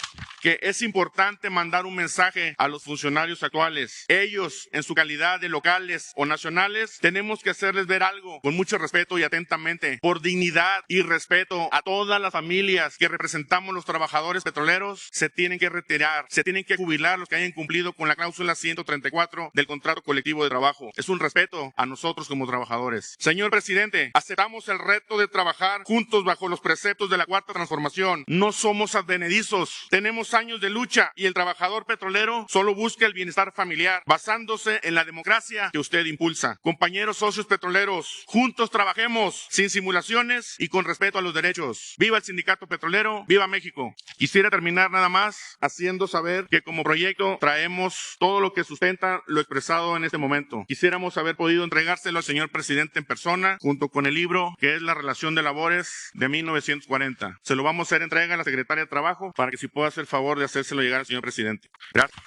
que es importante mandar un mensaje a los funcionarios actuales. Ellos, en su calidad de locales o nacionales, tenemos que hacerles ver algo con mucho respeto y atentamente, por dignidad y respeto a todas las familias que representamos los trabajadores petroleros. Se tienen que retirar, se tienen que jubilar los que hayan cumplido con la cláusula 134 del contrato colectivo de trabajo. Es un respeto a nosotros como trabajadores. Señor presidente, aceptamos el reto de trabajar juntos bajo los preceptos de la Cuarta Transformación. No somos advenedizos, tenemos años de lucha y el trabajador petrolero solo busca el bienestar familiar, basándose en la democracia que usted impulsa. Compañeros socios petroleros, juntos trabajemos sin simulaciones y con respeto a los derechos. ¡Viva el sindicato petrolero! ¡Viva México! Quisiera terminar nada más haciendo saber que como proyecto traemos todo lo que sustenta lo expresado en este momento. Quisiéramos haber podido entregárselo al señor presidente en persona, junto con el libro que es la relación de labores de 1940. Se lo vamos a hacer entrega a la secretaria de Trabajo para que si pueda hacer el favor de hacérselo llegar al señor presidente. Gracias.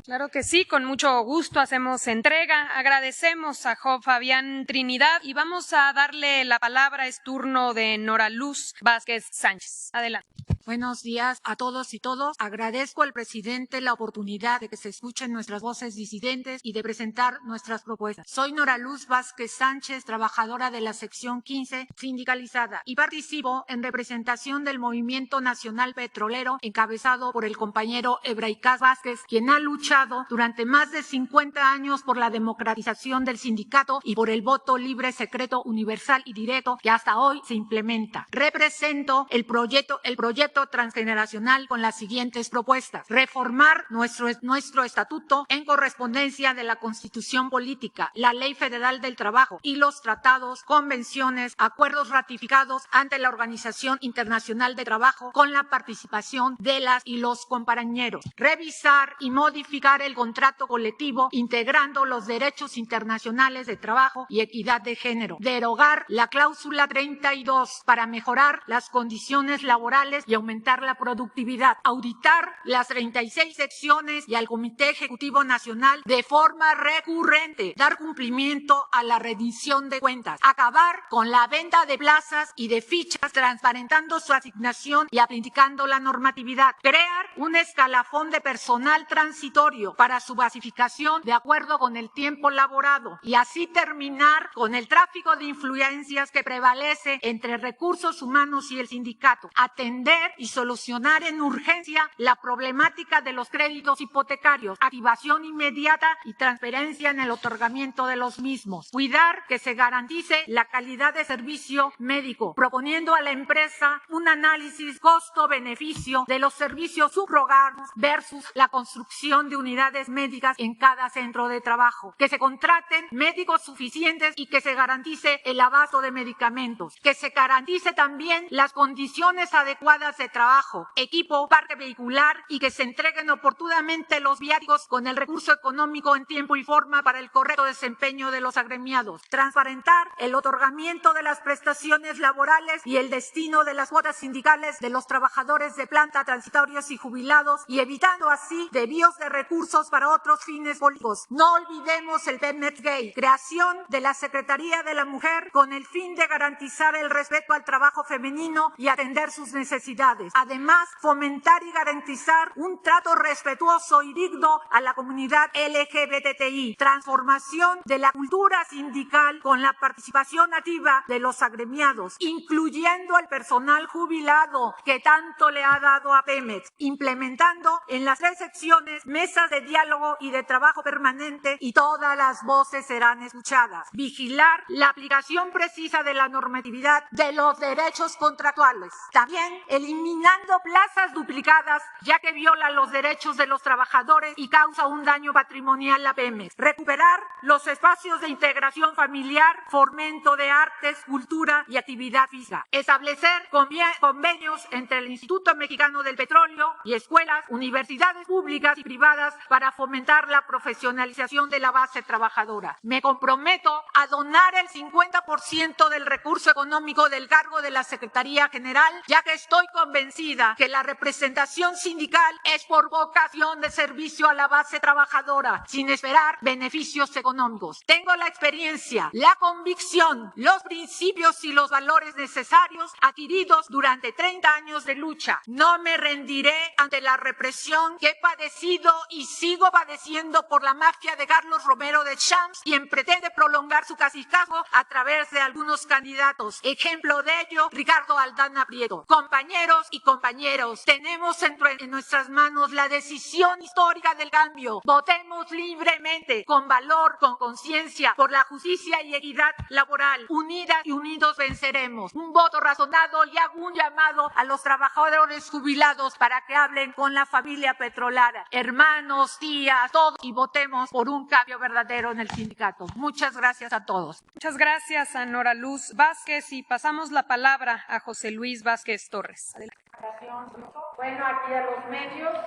Claro que sí, con mucho gusto hacemos entrega. Agradecemos a Job Fabián Trinidad y vamos a darle la palabra. Es turno de Nora Luz Vázquez Sánchez. Adelante. Buenos días a todos y todos. Agradezco al presidente la oportunidad de que se escuchen nuestras voces disidentes y de presentar nuestras propuestas. Soy Nora Luz Vázquez Sánchez, trabajadora de la sección 15 sindicalizada y participo en representación del Movimiento Nacional Petrolero encabezado por el compañero Ebraicaz Vázquez, quien ha luchado durante más de 50 años por la democratización del sindicato y por el voto libre, secreto, universal y directo que hasta hoy se implementa. Represento el proyecto transgeneracional con las siguientes propuestas: reformar nuestro estatuto en correspondencia de la Constitución Política, la Ley Federal del Trabajo y los tratados, convenciones, acuerdos ratificados ante la Organización Internacional de Trabajo con la participación de las y los compañeros. Revisar y modificar el contrato colectivo integrando los derechos internacionales de trabajo y equidad de género. Derogar la cláusula 32 para mejorar las condiciones laborales y aumentar la productividad, auditar las 36 secciones y al Comité Ejecutivo Nacional de forma recurrente, dar cumplimiento a la rendición de cuentas, acabar con la venta de plazas y de fichas, transparentando su asignación y aplicando la normatividad, crear un escalafón de personal transitorio para su basificación de acuerdo con el tiempo laborado y así terminar con el tráfico de influencias que prevalece entre recursos humanos y el sindicato, atender y solucionar en urgencia la problemática de los créditos hipotecarios, activación inmediata y transferencia en el otorgamiento de los mismos, cuidar que se garantice la calidad de servicio médico, proponiendo a la empresa un análisis costo-beneficio de los servicios subrogados versus la construcción de unidades médicas en cada centro de trabajo, que se contraten médicos suficientes y que se garantice el abasto de medicamentos, que se garantice también las condiciones adecuadas de trabajo, equipo, parque vehicular y que se entreguen oportunamente los viáticos con el recurso económico en tiempo y forma para el correcto desempeño de los agremiados, transparentar el otorgamiento de las prestaciones laborales y el destino de las cuotas sindicales de los trabajadores de planta, transitorios y jubilados y evitando así desvíos de recursos para otros fines políticos. No olvidemos el Pemex Gay, creación de la Secretaría de la Mujer con el fin de garantizar el respeto al trabajo femenino y atender sus necesidades. Además, fomentar y garantizar un trato respetuoso y digno a la comunidad LGBTI, transformación de la cultura sindical con la participación activa de los agremiados, incluyendo al personal jubilado que tanto le ha dado a Pemex, implementando en las 3 secciones mesas de diálogo y de trabajo permanente y todas las voces serán escuchadas. Vigilar la aplicación precisa de la normatividad de los derechos contractuales. También eliminando plazas duplicadas, ya que viola los derechos de los trabajadores y causa un daño patrimonial a Pemex. Recuperar los espacios de integración familiar, fomento de artes, cultura y actividad física. Establecer convenios entre el Instituto Mexicano del Petróleo y escuelas, universidades públicas y privadas para fomentar la profesionalización de la base trabajadora. Me comprometo a donar el 50% del recurso económico del cargo de la Secretaría General, ya que estoy convencida que la representación sindical es por vocación de servicio a la base trabajadora, sin esperar beneficios económicos. Tengo la experiencia, la convicción, los principios y los valores necesarios adquiridos durante 30 años de lucha. No me rendiré ante la represión que he padecido y sigo padeciendo por la mafia de Carlos Romero de Champs, quien pretende prolongar su cacicazgo a través de algunos candidatos. Ejemplo de ello, Ricardo Aldana Prieto. Compañeros y compañeros, tenemos en nuestras manos la decisión histórica del cambio. Votemos libremente, con valor, con conciencia, por la justicia y equidad laboral. Unidas y unidos venceremos. Un voto razonado y hago un llamado a los trabajadores jubilados para que hablen con la familia petrolera, hermanos, tías, todos, y votemos por un cambio verdadero en el sindicato. Muchas gracias a todos. Muchas gracias a Nora Luz Vázquez y pasamos la palabra a José Luis Vázquez Torres. Adelante. Bueno, aquí a los medios.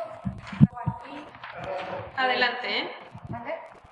Adelante, ¿eh?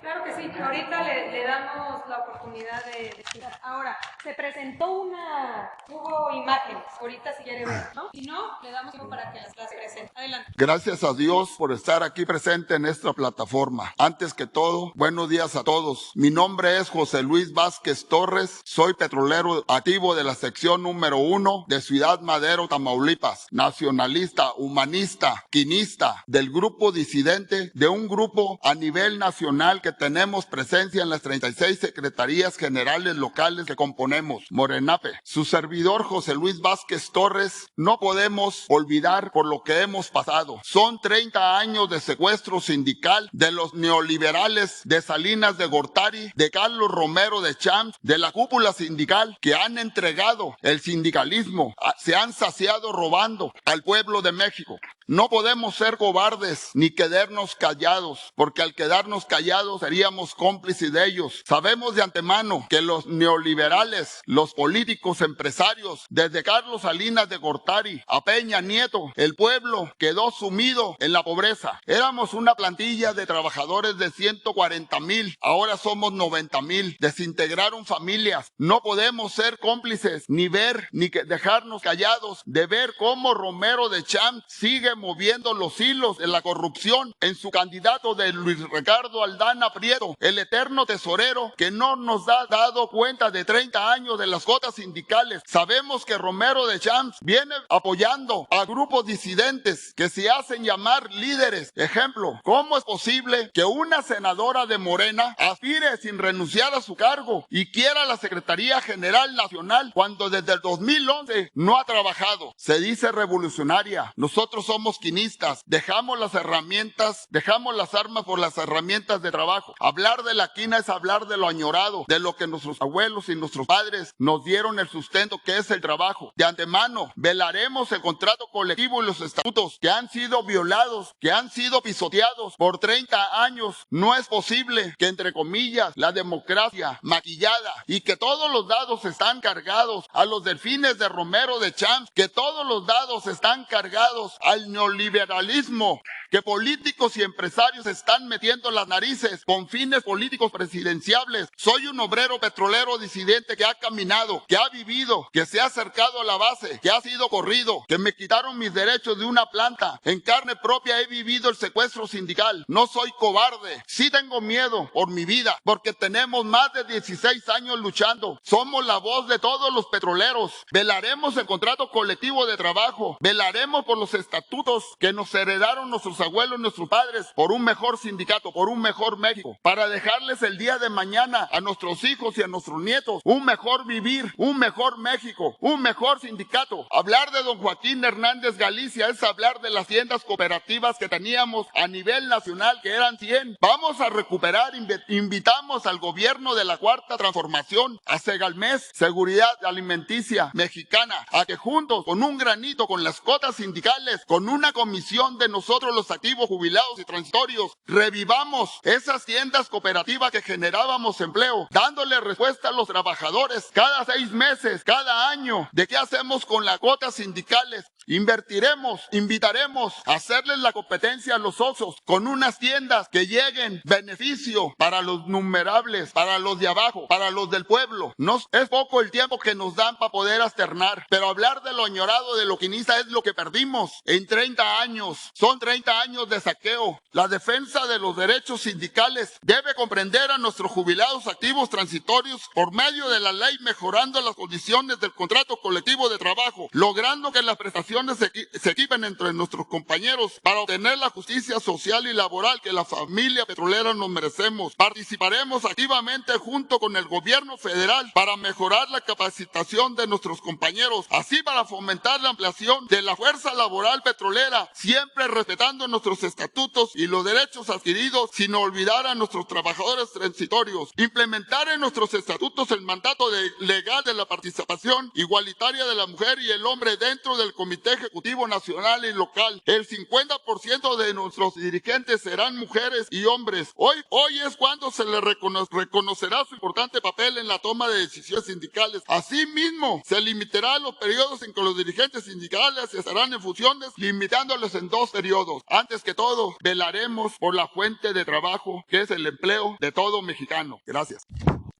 Claro que sí, ahorita le damos la oportunidad de explicar. Ahora, se presentó hubo imágenes, ahorita si quiere ver, ¿no? Si no, le damos tiempo para que las presente. Adelante. Gracias a Dios por estar aquí presente en esta plataforma. Antes que todo, buenos días a todos. Mi nombre es José Luis Vázquez Torres, soy petrolero activo de la sección número 1 de Ciudad Madero, Tamaulipas, nacionalista, humanista, quinista, del grupo disidente de un grupo a nivel nacional que tenemos presencia en las 36 secretarías generales locales que componemos, Morenape. Su servidor José Luis Vázquez Torres, no podemos olvidar por lo que hemos pasado. Son 30 años de secuestro sindical de los neoliberales de Salinas de Gortari, de Carlos Romero de Champs, de la cúpula sindical que han entregado el sindicalismo, se han saciado robando al pueblo de México. No podemos ser cobardes ni quedarnos callados, porque al quedarnos callados seríamos seamos cómplices de ellos. Sabemos de antemano que los neoliberales, los políticos empresarios, desde Carlos Salinas de Gortari a Peña Nieto, el pueblo quedó sumido en la pobreza. Éramos una plantilla de trabajadores de 140,000, ahora somos 90,000. Desintegraron familias. No podemos ser cómplices, ni ver, ni dejarnos callados de ver cómo Romero de Champs sigue moviendo los hilos de la corrupción en su candidato de Luis Ricardo Aldana Prieto, el eterno tesorero que no nos ha dado cuenta de 30 años de las cuotas sindicales. Sabemos que Romero de Champs viene apoyando a grupos disidentes que se hacen llamar líderes. Ejemplo, ¿cómo es posible que una senadora de Morena aspire sin renunciar a su cargo y quiera la Secretaría General Nacional cuando desde el 2011 no ha trabajado? Se dice revolucionaria. Nosotros somos quinistas. Dejamos las herramientas, dejamos las armas por las herramientas de trabajo. Hablar de la quina es hablar de lo añorado, de lo que nuestros abuelos y nuestros padres nos dieron el sustento, que es el trabajo. De antemano, velaremos el contrato colectivo y los estatutos que han sido violados, que han sido pisoteados por 30 años. No es posible que, entre comillas, la democracia maquillada y que todos los dados están cargados a los delfines de Romero de Champs, que todos los dados están cargados al neoliberalismo, que políticos y empresarios están metiendo las narices con fines políticos presidenciables. Soy un obrero petrolero disidente que ha caminado, que ha vivido, que se ha acercado a la base, que ha sido corrido, que me quitaron mis derechos de una planta. En carne propia he vivido el secuestro sindical. No soy cobarde. Sí tengo miedo por mi vida, porque tenemos más de 16 años luchando. Somos la voz de todos los petroleros. Velaremos el contrato colectivo de trabajo. Velaremos por los estatutos que nos heredaron nuestros abuelos, nuestros padres, por un mejor sindicato, por un mejor México, para dejarles el día de mañana a nuestros hijos y a nuestros nietos un mejor vivir, un mejor México, un mejor sindicato. Hablar de don Joaquín Hernández Galicia es hablar de las tiendas cooperativas que teníamos a nivel nacional, que eran 100. Vamos a recuperar, invitamos al gobierno de la Cuarta Transformación, a Segalmés, Seguridad Alimenticia Mexicana, a que juntos, con un granito, con las cotas sindicales, con una comisión de nosotros los activos, jubilados y transitorios, revivamos esas tiendas cooperativas que generábamos empleo, dándole respuesta a los trabajadores cada 6 meses, cada año, de qué hacemos con las cuotas sindicales. Invertiremos, invitaremos a hacerles la competencia a los osos con unas tiendas que lleguen beneficio para los numerables, para los de abajo, para los del pueblo. No es poco el tiempo que nos dan para poder alternar, pero hablar de lo añorado de lo quinista es lo que perdimos en 30 años. Son 30 años de saqueo. La defensa de los derechos sindicales debe comprender a nuestros jubilados activos transitorios por medio de la ley, mejorando las condiciones del contrato colectivo de trabajo, logrando que las prestaciones se equipen entre nuestros compañeros para obtener la justicia social y laboral que la familia petrolera nos merecemos. Participaremos activamente junto con el gobierno federal para mejorar la capacitación de nuestros compañeros, así para fomentar la ampliación de la fuerza laboral petrolera, siempre respetando nuestros estatutos y los derechos adquiridos, sin olvidar a nuestros trabajadores transitorios. Implementar en nuestros estatutos el mandato legal de la participación igualitaria de la mujer y el hombre dentro del Comité Ejecutivo Nacional y Local. El 50% de nuestros dirigentes serán mujeres y hombres. Hoy es cuando se les reconocerá su importante papel en la toma de decisiones sindicales. Asimismo, se limitará los periodos en que los dirigentes sindicales estarán en funciones, limitándoles en 2 periodos. Antes que todo, velaremos por la fuente de trabajo, que es el empleo de todo mexicano. Gracias.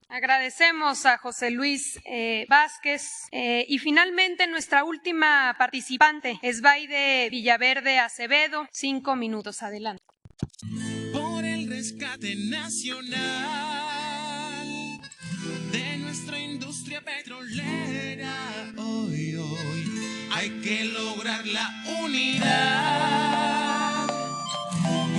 Agradecemos a José Luis Vázquez. Y finalmente nuestra última participante es Baide Villaverde Acevedo. 5 minutos, adelante. Por el rescate nacional de nuestra industria petrolera, hoy hay que lograr la unidad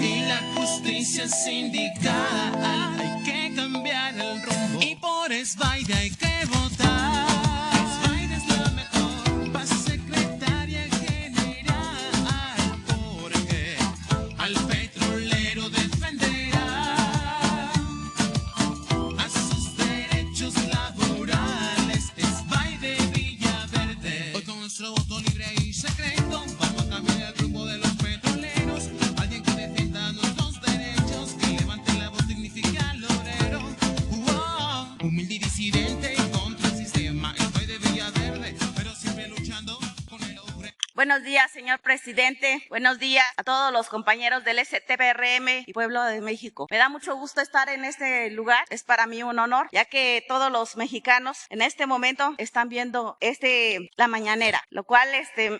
y la justicia sindical. Hay que cambiar el rumbo y por Esbaide hay que votar. Esbaide es la mejor para secretaria general, porque al petrolero defenderá a sus derechos laborales. Esbaide Villaverde. Hoy con nuestro voto libre y secreto vamos a cambiar el rumbo de los petroleros. Alguien que defienda nuestros derechos, que levante la voz dignifica los Buenos días, señor presidente. Buenos días a todos los compañeros del STPRM y Pueblo de México. Me da mucho gusto estar en este lugar. Es para mí un honor, ya que todos los mexicanos en este momento están viendo la mañanera, lo cual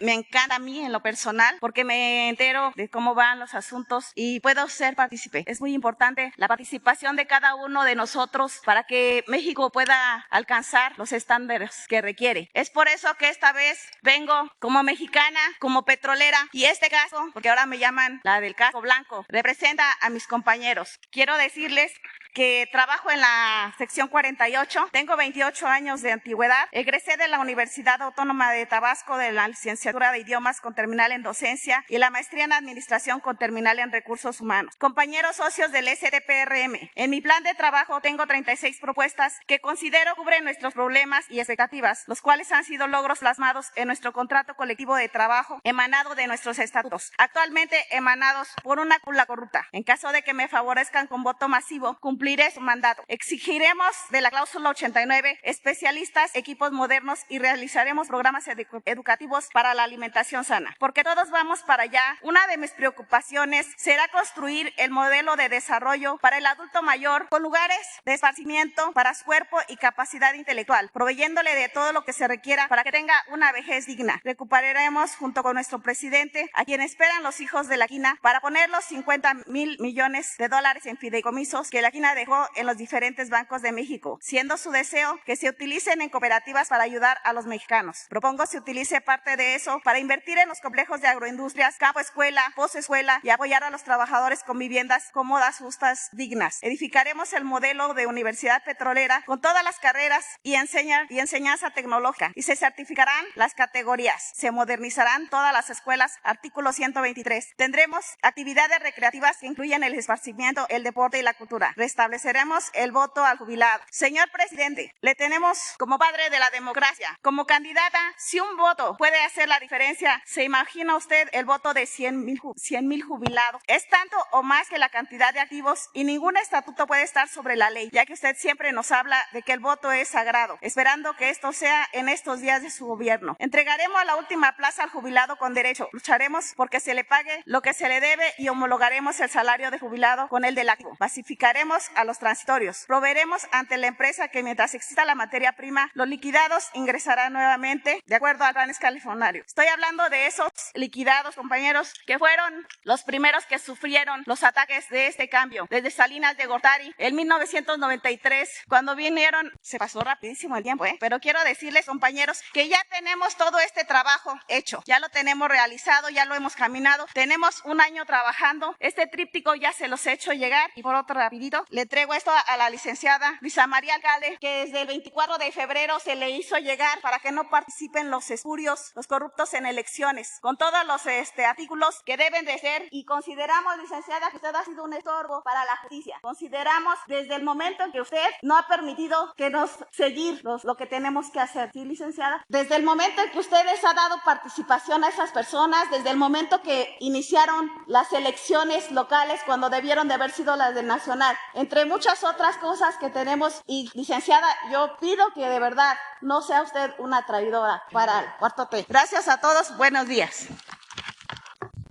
me encanta a mí en lo personal, porque me entero de cómo van los asuntos y puedo ser partícipe. Es muy importante la participación de cada uno de nosotros para que México pueda alcanzar los estándares que requiere. Es por eso que esta vez vengo como mexicana, como petrolera, y este caso, porque ahora me llaman la del casco blanco, representa a mis compañeros. Quiero decirles que trabajo en la sección 48, tengo 28 años de antigüedad, egresé de la Universidad Autónoma de Tabasco de la licenciatura de idiomas con terminal en docencia y la maestría en administración con terminal en recursos humanos. Compañeros socios del STPRM, en mi plan de trabajo tengo 36 propuestas que considero cubren nuestros problemas y expectativas, los cuales han sido logros plasmados en nuestro contrato colectivo de trabajo emanado de nuestros estatutos, actualmente emanados por una cúpula corrupta. En caso de que me favorezcan con voto masivo, cumpliré su mandato. Exigiremos de la cláusula 89 especialistas, equipos modernos y realizaremos programas educativos para la alimentación sana. Porque todos vamos para allá, una de mis preocupaciones será construir el modelo de desarrollo para el adulto mayor con lugares de esparcimiento para su cuerpo y capacidad intelectual, proveyéndole de todo lo que se requiera para que tenga una vejez digna. Recuperaremos junto con nuestro presidente a quien esperan los hijos de la quina para poner los 50,000 millones de dólares en fideicomisos que la quina dejó en los diferentes bancos de México, siendo su deseo que se utilicen en cooperativas para ayudar a los mexicanos. Propongo se utilice parte de eso para invertir en los complejos de agroindustrias, campo escuela, posescuela y apoyar a los trabajadores con viviendas cómodas, justas, dignas. Edificaremos el modelo de universidad petrolera con todas las carreras y enseñanza tecnológica y se certificarán las categorías. Se modernizarán todas las escuelas, artículo 123. Tendremos actividades recreativas que incluyen el esparcimiento, el deporte y la cultura. Restableceremos el voto al jubilado. Señor presidente, le tenemos como padre de la democracia, como candidata. Si un voto puede hacer la diferencia, ¿se imagina usted el voto de 100,000 jubilados? Es tanto o más que la cantidad de activos y ningún estatuto puede estar sobre la ley, ya que usted siempre nos habla de que el voto es sagrado, esperando que esto sea en estos días de su gobierno. Entregaremos la última plaza al jubilado con derecho. Lucharemos porque se le pague lo que se le debe y homologaremos el salario de jubilado con el del activo. Pacificaremos a los transitorios. Proveeremos ante la empresa que mientras exista la materia prima, los liquidados ingresarán nuevamente de acuerdo al plan escalfonario. Estoy hablando de esos liquidados, compañeros, que fueron los primeros que sufrieron los ataques de este cambio, desde Salinas de Gortari en 1993, cuando vinieron, se pasó rapidísimo el tiempo, pero quiero decirles, compañeros, que ya tenemos todo este trabajo hecho, ya lo tenemos realizado, ya lo hemos caminado, tenemos un año trabajando, este tríptico ya se los he hecho llegar y por otro rapidito, le traigo esto a la licenciada Luisa María Alcalde, que desde el 24 de febrero se le hizo llegar para que no participen los espurios, los corruptos en elecciones, con todos los artículos que deben de ser, y consideramos, licenciada, que usted ha sido un estorbo para la justicia. Consideramos desde el momento en que usted no ha permitido que nos seguir lo que tenemos que hacer, ¿sí, licenciada? Desde el momento en que ustedes han dado participación a esas personas, desde el momento que iniciaron las elecciones locales cuando debieron de haber sido las de nacional, entre muchas otras cosas que tenemos, y licenciada, yo pido que de verdad no sea usted una traidora para el Cuarto T. Gracias a todos, buenos días.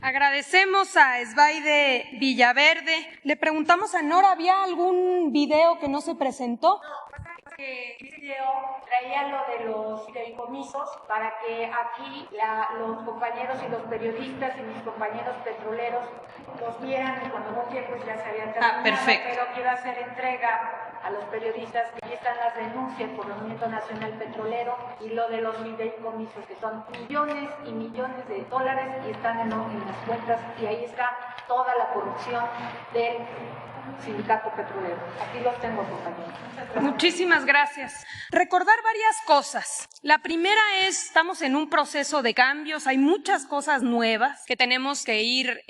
Agradecemos a Esbaide Villaverde. Le preguntamos a Nora, ¿había algún video que no se presentó? Que este video traía lo de los fideicomisos para que aquí los compañeros y los periodistas y mis compañeros petroleros los vieran, y cuando no tiempo pues ya se habían terminado. Perfecto. Pero quiero hacer entrega a los periodistas que aquí están las denuncias por el Movimiento Nacional Petrolero y lo de los fideicomisos, que son millones y millones de dólares y están en las cuentas, y ahí está toda la corrupción del sindicato petrolero. Aquí los tengo, compañeros. Muchísimas gracias. Recordar varias cosas. La primera es, estamos en un proceso de cambios, hay muchas cosas nuevas que tenemos que ir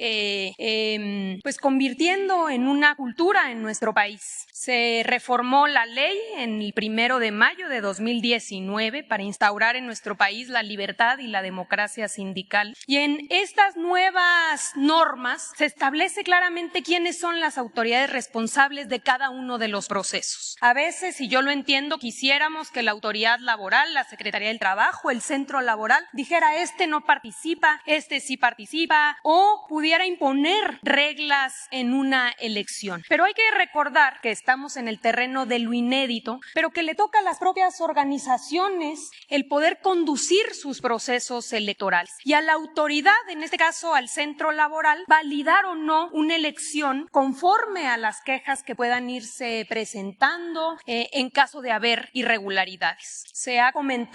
pues convirtiendo en una cultura en nuestro país. Se reformó la ley en el 1 de mayo de 2019 para instaurar en nuestro país la libertad y la democracia sindical. Y en estas nuevas normas se establece claramente quiénes son las autoridades responsables de cada uno de los procesos. A veces, y yo lo entiendo, quisiéramos que la autoridad laboral, la Secretaría Secretaría del Trabajo, el centro laboral, dijera este no participa, este sí participa, o pudiera imponer reglas en una elección. Pero hay que recordar que estamos en el terreno de lo inédito, pero que le toca a las propias organizaciones el poder conducir sus procesos electorales y a la autoridad, en este caso al centro laboral, validar o no una elección conforme a las quejas que puedan irse presentando en caso de haber irregularidades. Se ha comentado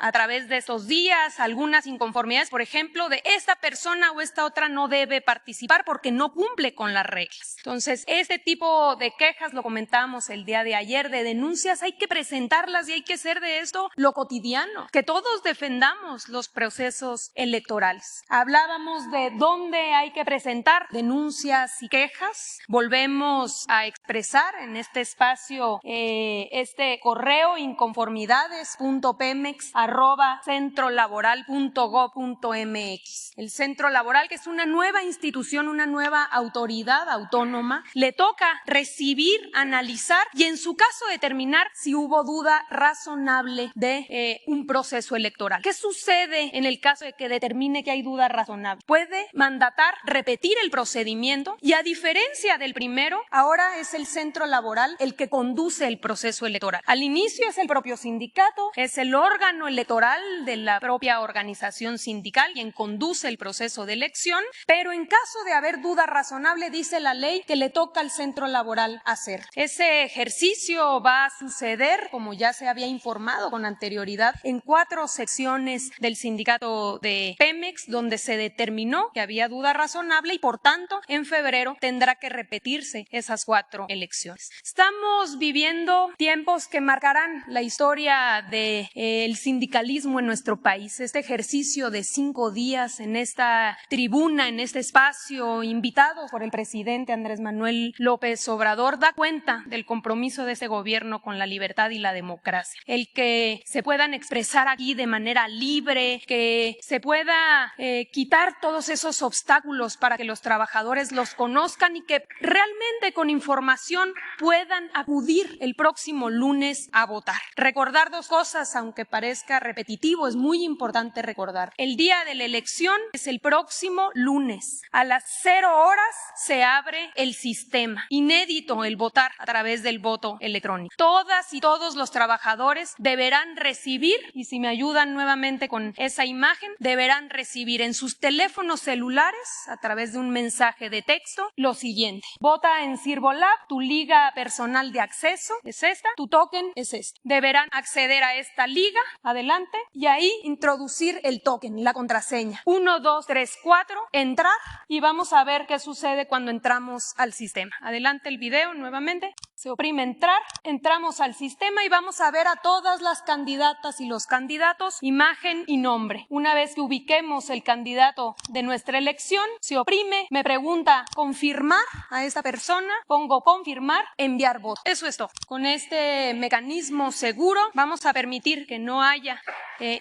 a través de estos días algunas inconformidades, por ejemplo, de esta persona o esta otra no debe participar porque no cumple con las reglas. Entonces, este tipo de quejas, lo comentábamos el día de ayer, de denuncias, hay que presentarlas y hay que hacer de esto lo cotidiano, que todos defendamos los procesos electorales. Hablábamos de dónde hay que presentar denuncias y quejas. Volvemos a expresar en este espacio este correo inconformidades.pemex@centrolaboral.gov.mx. El Centro Laboral, que es una nueva institución, una nueva autoridad autónoma, le toca recibir, analizar y en su caso determinar si hubo duda razonable de un proceso electoral. ¿Qué sucede en el caso de que determine que hay duda razonable? Puede mandatar repetir el procedimiento y, a diferencia del primero, ahora es el Centro Laboral el que conduce el proceso electoral. Al inicio es el propio sindicato, es el órgano electoral de la propia organización sindical quien conduce el proceso de elección, pero en caso de haber duda razonable, dice la ley que le toca al Centro Laboral hacer. Ese ejercicio va a suceder, como ya se había informado con anterioridad, en 4 secciones del sindicato de Pemex, donde se determinó que había duda razonable y, por tanto, en febrero tendrá que repetirse esas 4 elecciones. Estamos viviendo tiempos que marcarán la historia del sindicalismo en nuestro país. Este ejercicio de 5 días en esta tribuna, en este espacio, invitados por el presidente Andrés Manuel López Obrador, da cuenta del compromiso de este gobierno con la libertad y la democracia. El que se puedan expresar aquí de manera libre, que se pueda quitar todos esos obstáculos para que los trabajadores los conozcan y que realmente con información puedan acudir el próximo lunes a votar. Recordar 2 cosas, aunque parezca repetitivo, es muy importante recordar. El día de la elección es el próximo lunes. A las 0 horas se abre el sistema. Inédito el votar a través del voto electrónico. Todas y todos los trabajadores deberán recibir, y si me ayudan nuevamente con esa imagen, deberán recibir en sus teléfonos celulares, a través de un mensaje de texto, lo siguiente: vota en Sirvolab, tu liga personal de acceso es esta, tu token es este. Deberán acceder a esta liga, adelante, y ahí introducir el token, la contraseña. 1, 2, 3, 4, entrar, y vamos a ver qué sucede cuando entramos al sistema. Adelante el video nuevamente. Se oprime entrar, entramos al sistema y vamos a ver a todas las candidatas y los candidatos, imagen y nombre. Una vez que ubiquemos el candidato de nuestra elección, se oprime, me pregunta confirmar a esta persona, pongo confirmar, enviar voto. Eso es todo. Con este mecanismo seguro vamos a permitir que no haya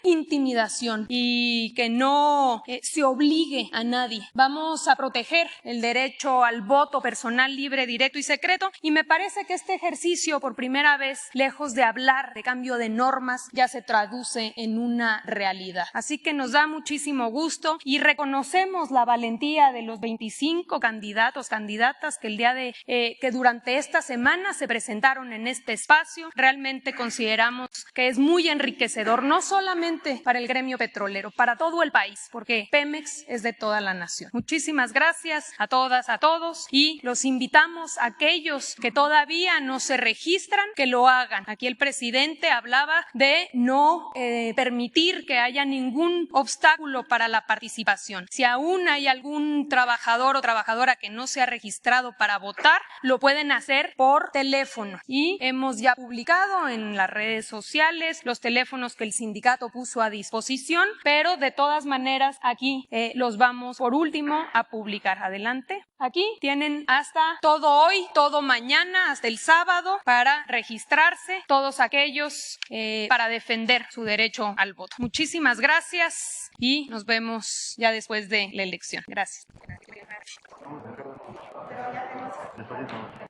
intimidación y que no se obligue a nadie. Vamos a proteger el derecho al voto personal, libre, directo y secreto, y me parece que este ejercicio, por primera vez, lejos de hablar de cambio de normas, ya se traduce en una realidad. Así que nos da muchísimo gusto y reconocemos la valentía de los 25 candidatos, candidatas que que durante esta semana se presentaron en este espacio. Realmente consideramos que es muy enriquecedor, no solamente para el gremio petrolero, para todo el país, porque Pemex es de toda la nación. Muchísimas gracias a todas, a todos, y los invitamos a aquellos que todavía no se registran, que lo hagan. Aquí el presidente hablaba de no permitir que haya ningún obstáculo para la participación. Si aún hay algún trabajador o trabajadora que no se ha registrado para votar, lo pueden hacer por teléfono, y hemos ya publicado en las redes sociales los teléfonos que el sindicato puso a disposición, pero de todas maneras aquí los vamos por último a publicar. Adelante. Aquí tienen hasta todo hoy, todo mañana, hasta el sábado para registrarse, todos aquellos para defender su derecho al voto. Muchísimas gracias y nos vemos ya después de la elección. Gracias.